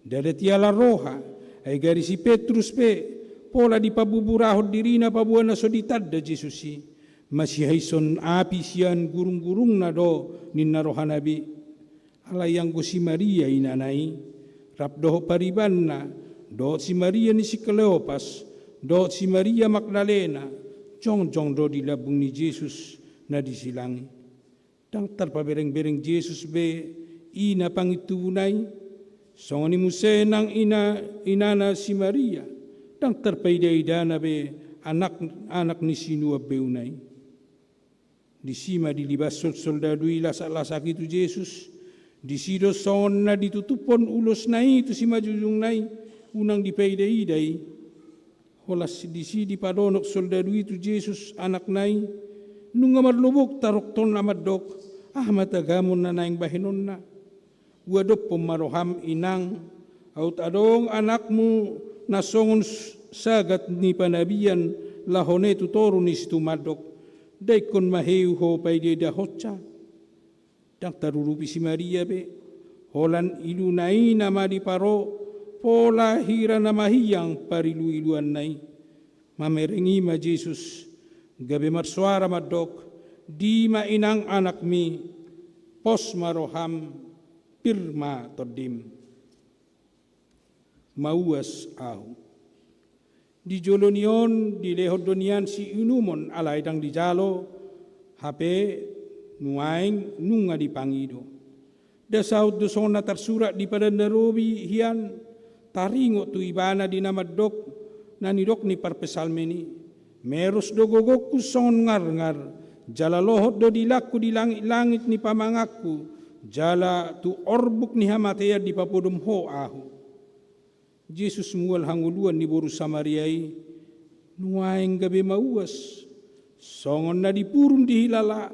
dadatiala roha, ay gari si Petrus pe, pola di pabuburahod diri na pabuan na soditad da Jesusi. Masihay son api siyan gurung-gurung na do ninnaroha nabi. Alayang ko si Maria inanay, rapdoho pariban na, do si Maria ni si Cleopas, do si Maria Magdalena, jong-jong do dilabung ni Jesus, na disilangi. Dang tarpabereng-bereng Jesus be ina pangitunay. Songoni musenang inana si Maria. Dang tarpaidaida na be anak ni sinua beunay. Disima dilibas soldado lasak-lasak itu Jesus. Disido son na ditutupon ulos na itu si majujung nai. Unang dipaidaidai. Holas disidi padonok soldado itu Jesus anak nai. Nung marlubog tarokton na madok, matagamon na naing bahinon na. Wadop pumaroham inang, aut adong anak mo nasongon sagat ni panabian, lahone tutoro ni situmadok, daikon mahew ho pay di dahotsa. Dang tarurupi si Maria be, holan ilunay na mariparo, pola hira na mahiyang parilu-iluan nay. Mamerengi ma Jesus, gabi marsuara madok, di mainang anak mi, pos maroham, pirma todim. Mauas ahu. Di jolonion, di lehodonian si inumon alay dang di jalo, hape nuaing nunga di pangido. Dasaut doson na tersurat di pada narobi hian, taringo tu ibana di namadok, nanidok ni parpesalmeni. Meros do gogokku son ngar-ngar, jala lohot do dilaku di langit-langit ni pamangaku, jala tu orbuk ni hamatea di papodom ho ahu. Jesus mual hanguluan ni boru Samariai, nuaing gabi mauas, songon na dipurun di hilala,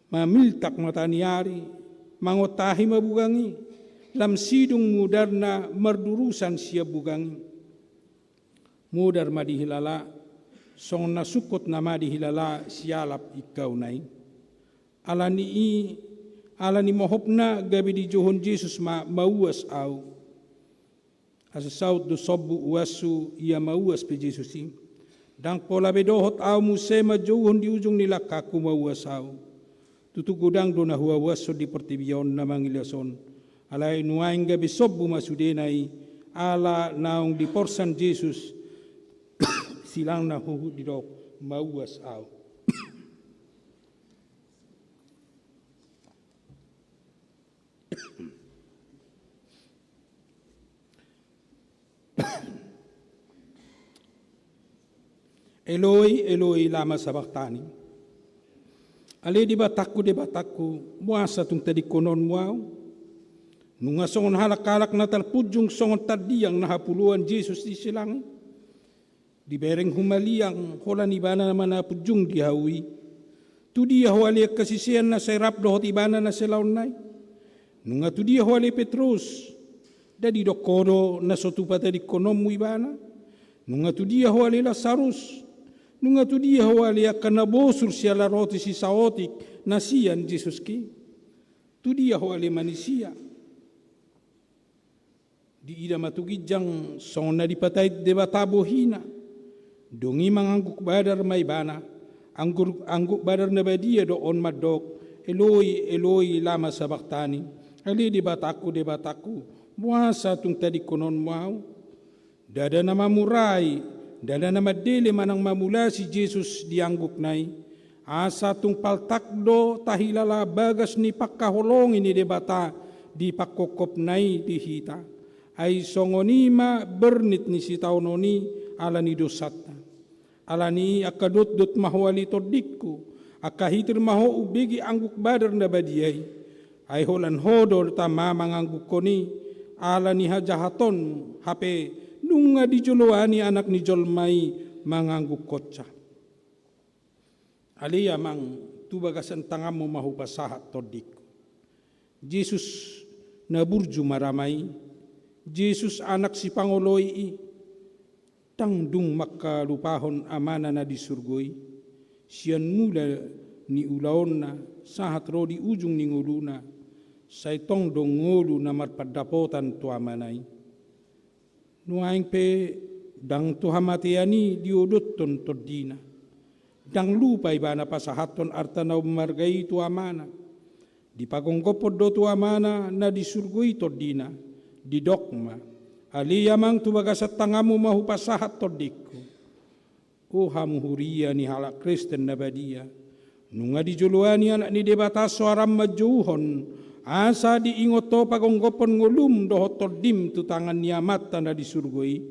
mamiltak mataniari, mangotahi mabugangi, lam sidung mudar na mardurusan siya bugangi. Mudar madihilala, song nasukot na madihilala sialap ikaw nai. Alani ala ni mahopna gabi di Johon Jesus mauas au. Asa saut do sobu uasu ia mauas pe Jesus i. Dang pola bedohot au musema Johon di ujung nila kaku mauas au. Tutu gudang do na hua waso di pertibion na mangilason. Alai nuaing gabi sobu masudenai ala naung di porsan Jesus silang na huhu di dok mauas au. Eloi, Eloi, lama sabachthani. Ale di bataku, muasa tung tadi konon muau. Nunga songon halak-halak na talpujung songon tadi yang nahapuluan Jesus di silang. Di bereng humaliang, holan ibana naman napujung di hawi. Tu dia huali kasisian na serap dohot ibana na selaun nai. Nunga tu dia huali Petrus. Dadi dokoro na sotupa tadi konon mu ibana. Nunga tu dia huali Lazarus. Nunga tu dia huali akan nabosur siala roti si saotik nasian Jesus ki. Tu dia huali manusia. Di ida matugijang songon na dipatay debatabo hina. Dongi mangangguk badar may bana. Angguk badar na badia doon madok. Eloi, Eloi, lama sabachthani. Ali debataku. Muasa tung tadi konon mau. Dada nama murai. Dada nama dele manang mamula si Jesus diangguk nai. Asa tung paltakdo tahilala bagas ni pakkaholong ini debata di pakkokop nai di hita. Ay songonima bernit ni si taunoni ala ni dosatna. Ala ni akadot mahwali todikku. Akahitir maho ubigi angguk badar na badiyay. Ay holan hodor tama mangangguk koni ala ni hajahaton hape nunga di joloani anak ni jolmai mangangguk kotsa. Alia mang tubagasan tangamu mahu pasahat todikku. Jesus naburju maramai. Jesus anak si Pangoloi tangdung makalupahon amana na di surgoi. Sian mula ni ulaon na sahat ro di ujung ni nguluna. Say tongdong ngulu na marpadapotan tu amanay. Nuaing pe dang tuhamatiani diuduton todina. Dang lupa ibana pasahaton artanaw margai tu amana. Di pagongkopod do tu amana na di surgoi todina. Di dokma. Aliyamang tubagasat tangamu mahu pasahat todikku. O hamuhuria ni halak Kristen na badia. Nunga di juluani anak ni debata suaram majuhon. Asa di ingoto pagonggopon ngulum dohot todim tu tangan niamat tanda di surgoi.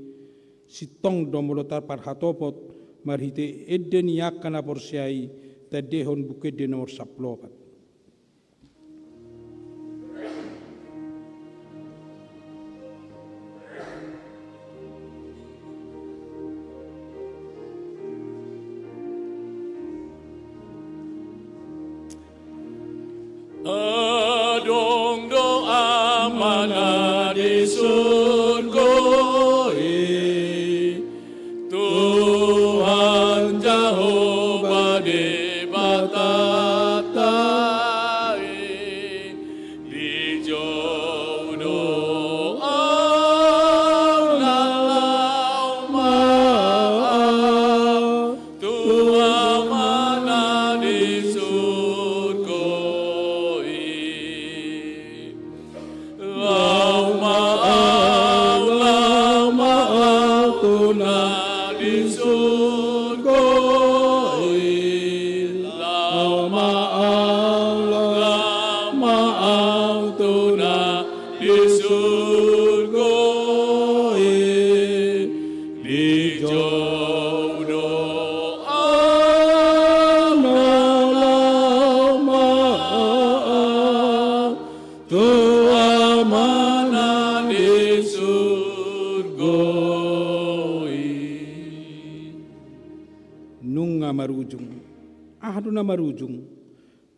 Sitong domolotar parhatopot marhite edden yakana porsiai tadehon bukede nomor 14. Adong doa mana di surga, Tuhan Jehovah di batatai, di jauh doa lama, Tuhan mana di surga.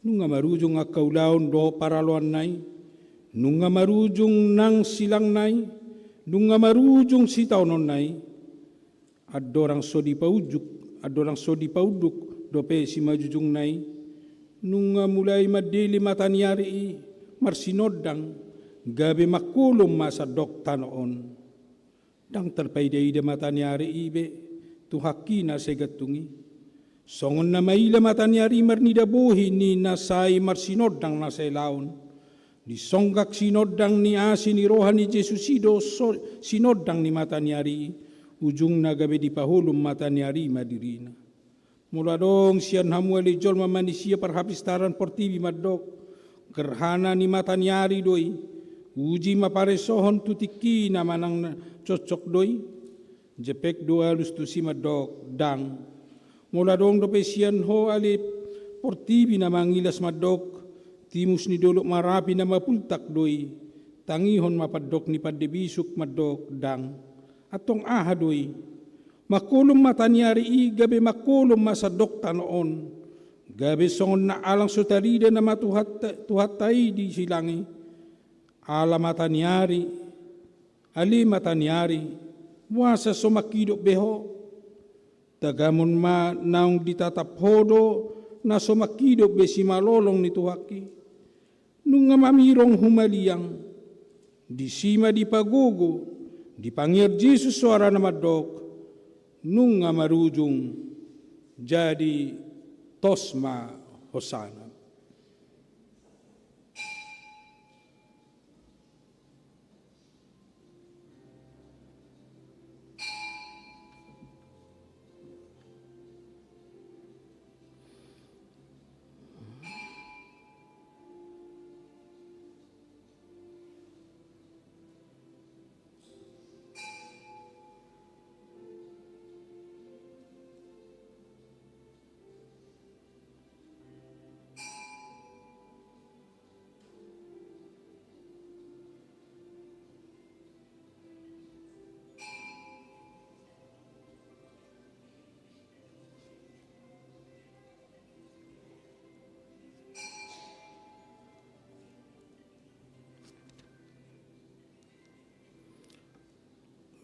Nunga marujung akaulaon do paraluan nai, nunga marujung nang silang nai, nunga marujung sitaunon nai, adorang sodi paujuk, adorang sodi pauduk dope si majujung nai, nunga mulai madili mataniari marsinodang gabe makulum masa dok tanoon dang terpaida-ida mataniari ibe tu hakina segatungi songon na maila mataniari marnida bohi ni nasai marsinodang nasai laon di songgak sinodang ni asi ni rohani Jesusido sinodang ni mataniari ujung na gabe di pahulum mataniari madirina mula dong sian hamuali jol mamanisia parhapistaran portibi madok gerhana ni mataniari doi uji maparesohon tutiki na manang cocok doi jepek doa lustusi madok dang mula dong dope sian ho ali portibi na mangilas madok timus ni dolok marapi na mapultak doi tangihon mapadok ni padebisuk madok dang atong aha doi makulum mataniari i gabe makulum masadok tanoon gabe songon na alang sutarida na matuhatay di silangi ala mataniari ali mataniari wasa somakidok beho tagamon ma naong ditatap hodo na somakidok be si malolong ni tuhaki nung mamirong humaliang di sima di pagogo di pangir Jesus suara na madok nung marujung jadi tosma hosana.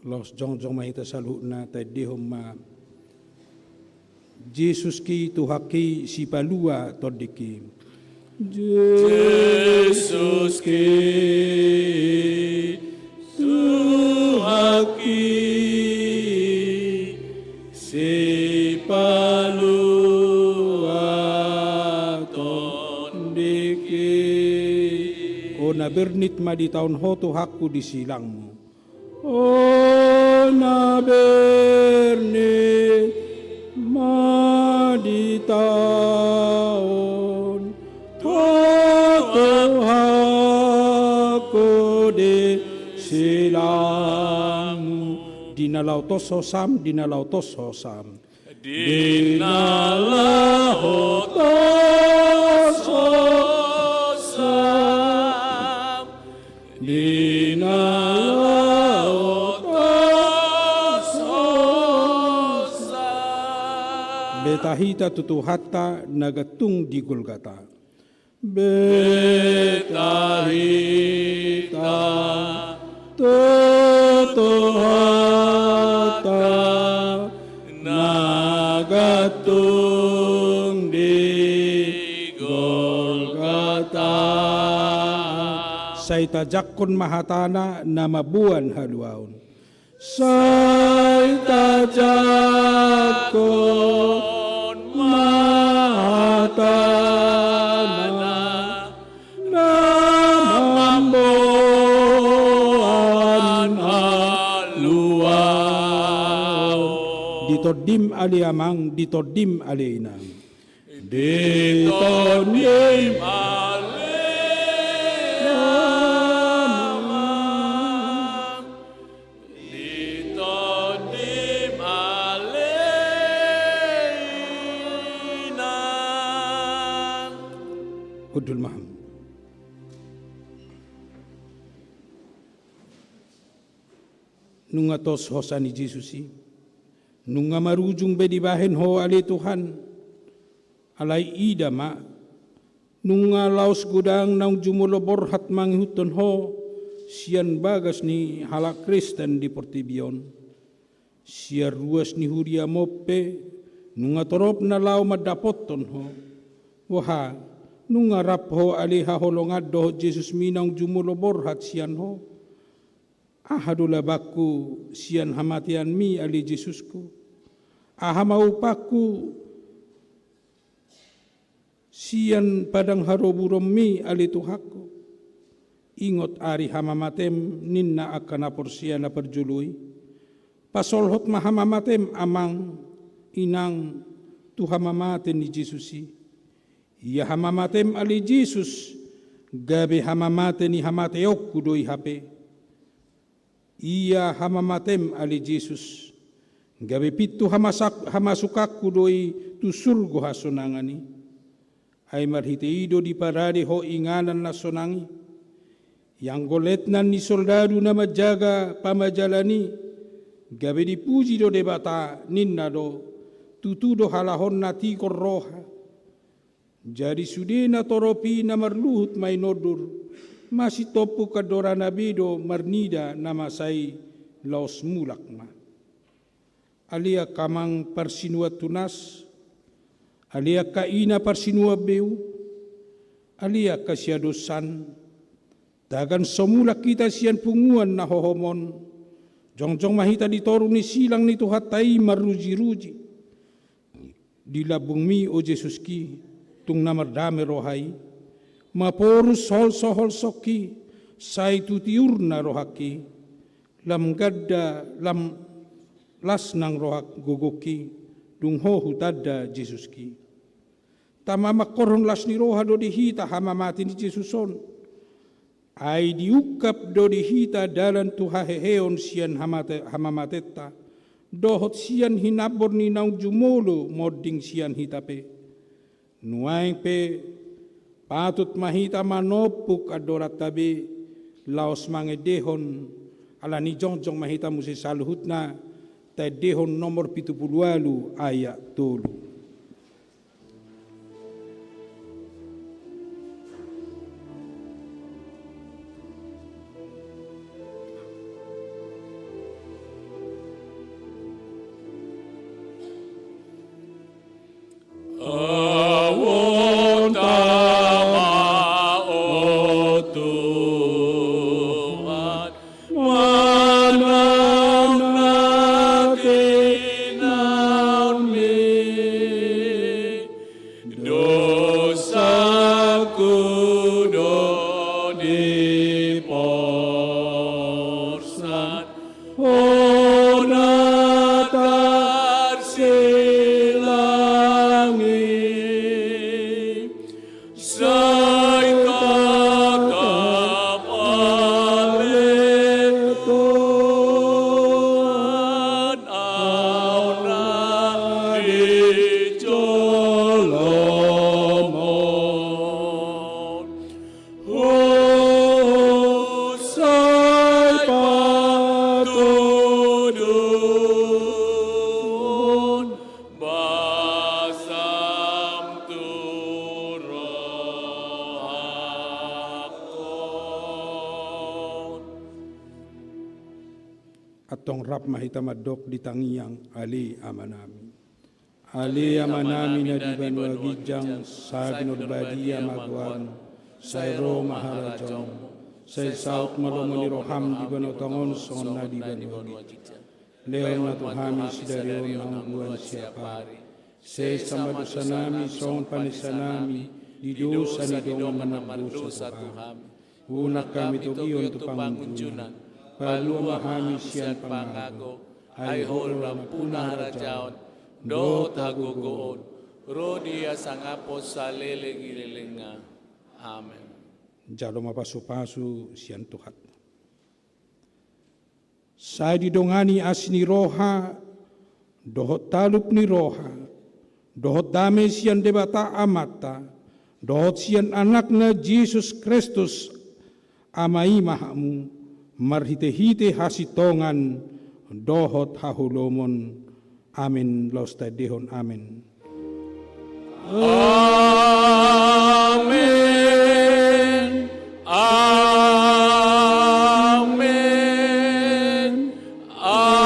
Los jong mahita salut na tadi homa Jesus ki tuhaki si palua todiki Jesus ki tuhaki si palua todiki o na bernit ma di tahun ho tuhaku di silangmu na bernit maditaon totohaku de silang dinalau tososam dinalau tososam dinalau tososam dinalau betahita tutuhata nagatung di Golgata. Betahita tutuhata nagatung di Golgata. Saita jakun mahatana nama buan haluaun. Saita jakun mahatana nama buan haluaun. Ditodim aliamang ditodim alina. Ditodim Udul maham. Nunga tos hosani Jesusi. Nunga marujung be dibahen ho ale Tuhan. Alai ida ma. Nunga laos gudang naung jumulo borhat manghuton ho. Sian bagas ni halak Kristen di Portibion. Siar ruas ni huria mope. Nunga torop na lau madapoton ho. Waha, nungarap ho aliha holongad doh Jesus minang jumulo borhat sian ho. Ahadula baku sian hamatian mi ali Jesusku. Ahamau paku sian padang haroburom mi ali Tuhaku. Ingot ari hamamatem ninna akan aporsian perjului. Pasolhot mahamamatem amang inang tuhamamaten ni Jesusi. Ia hamamatem ali Jesus gabe hamamaten ni hamateok kudoi hape. Ia hamamatem ali Jesus gabe pitu hamasukak kudoi tu surgo hasonangani. Ay marhiteido di parade ho inganan na sonangi. Yang goletnan ni soldado na majaga pamajalani. Gabe dipuji do debata ninna do tutudo halahon nati korroha. Jadi sudena toropi na marluhut may nodur. Masih topu kadora nabido marnida nama say laos mulakma. Alia kamang parsinua tunas. Alia kaina parsinua beu. Alia kasyadosan. Dagan semula kita sian punguan na hohomon. Jongjong mahita ditoru ni silang ni tuhatai maruji-ruji. Dilabung mi o Jesus ki tung namar dame rohai. Maporus hol soki sai tutiurna rohaki. Lam gadda lam lasnang rohak gogoki dung hohu tadda Jesus ki. Tamamak koron lasni roha do dihita hamamati ni Jesuson. Ai diukap do dihita dalan tuhaheheon sian hamamateta. Dohot sian hinabor ni naung jumolo moding sian hitape. Nuaing pe patut mahita manopuk adorat tabe laos mangedehon ala ni jongjong mahita musi saluhutna ta dehon nomor 78 ayat 3. Atong rap mahita madok di tangiang ali amanami. Ali amanami na di banwa gijang sa binurbadia magwan sa ro maharajong sa saut malomo ni roham di banotongon son na di banwa gijang. Leon na tuhami sidarion ang buwan siapari. Sa samadusanami son panisanami di dosa ni dongan managdosa tuhami. Unak kami tugiyon tu pangunjunan. Palumahami siyan pangago, ay holam punah rajaon, do tagugoon, rodia sangapos sa leleng-ilelenga. Amen. Jalo mapasu-pasu siyan Tuhan. Sa didongani asni roha, dohot talup ni roha, dohot dame siyan debata amata, dohot siyan anak na Jesus Kristus, amai mahamu, marhite-hite hasitongan dohot hahulomon. Amin. Laus tadehon. Amin. Amin. Amin. Amin.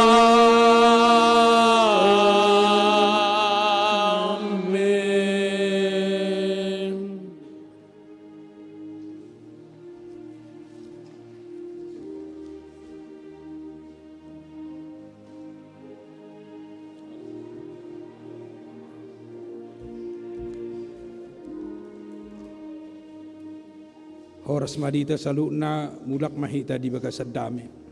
Oras madita saluna mulak mahita di baga sadame.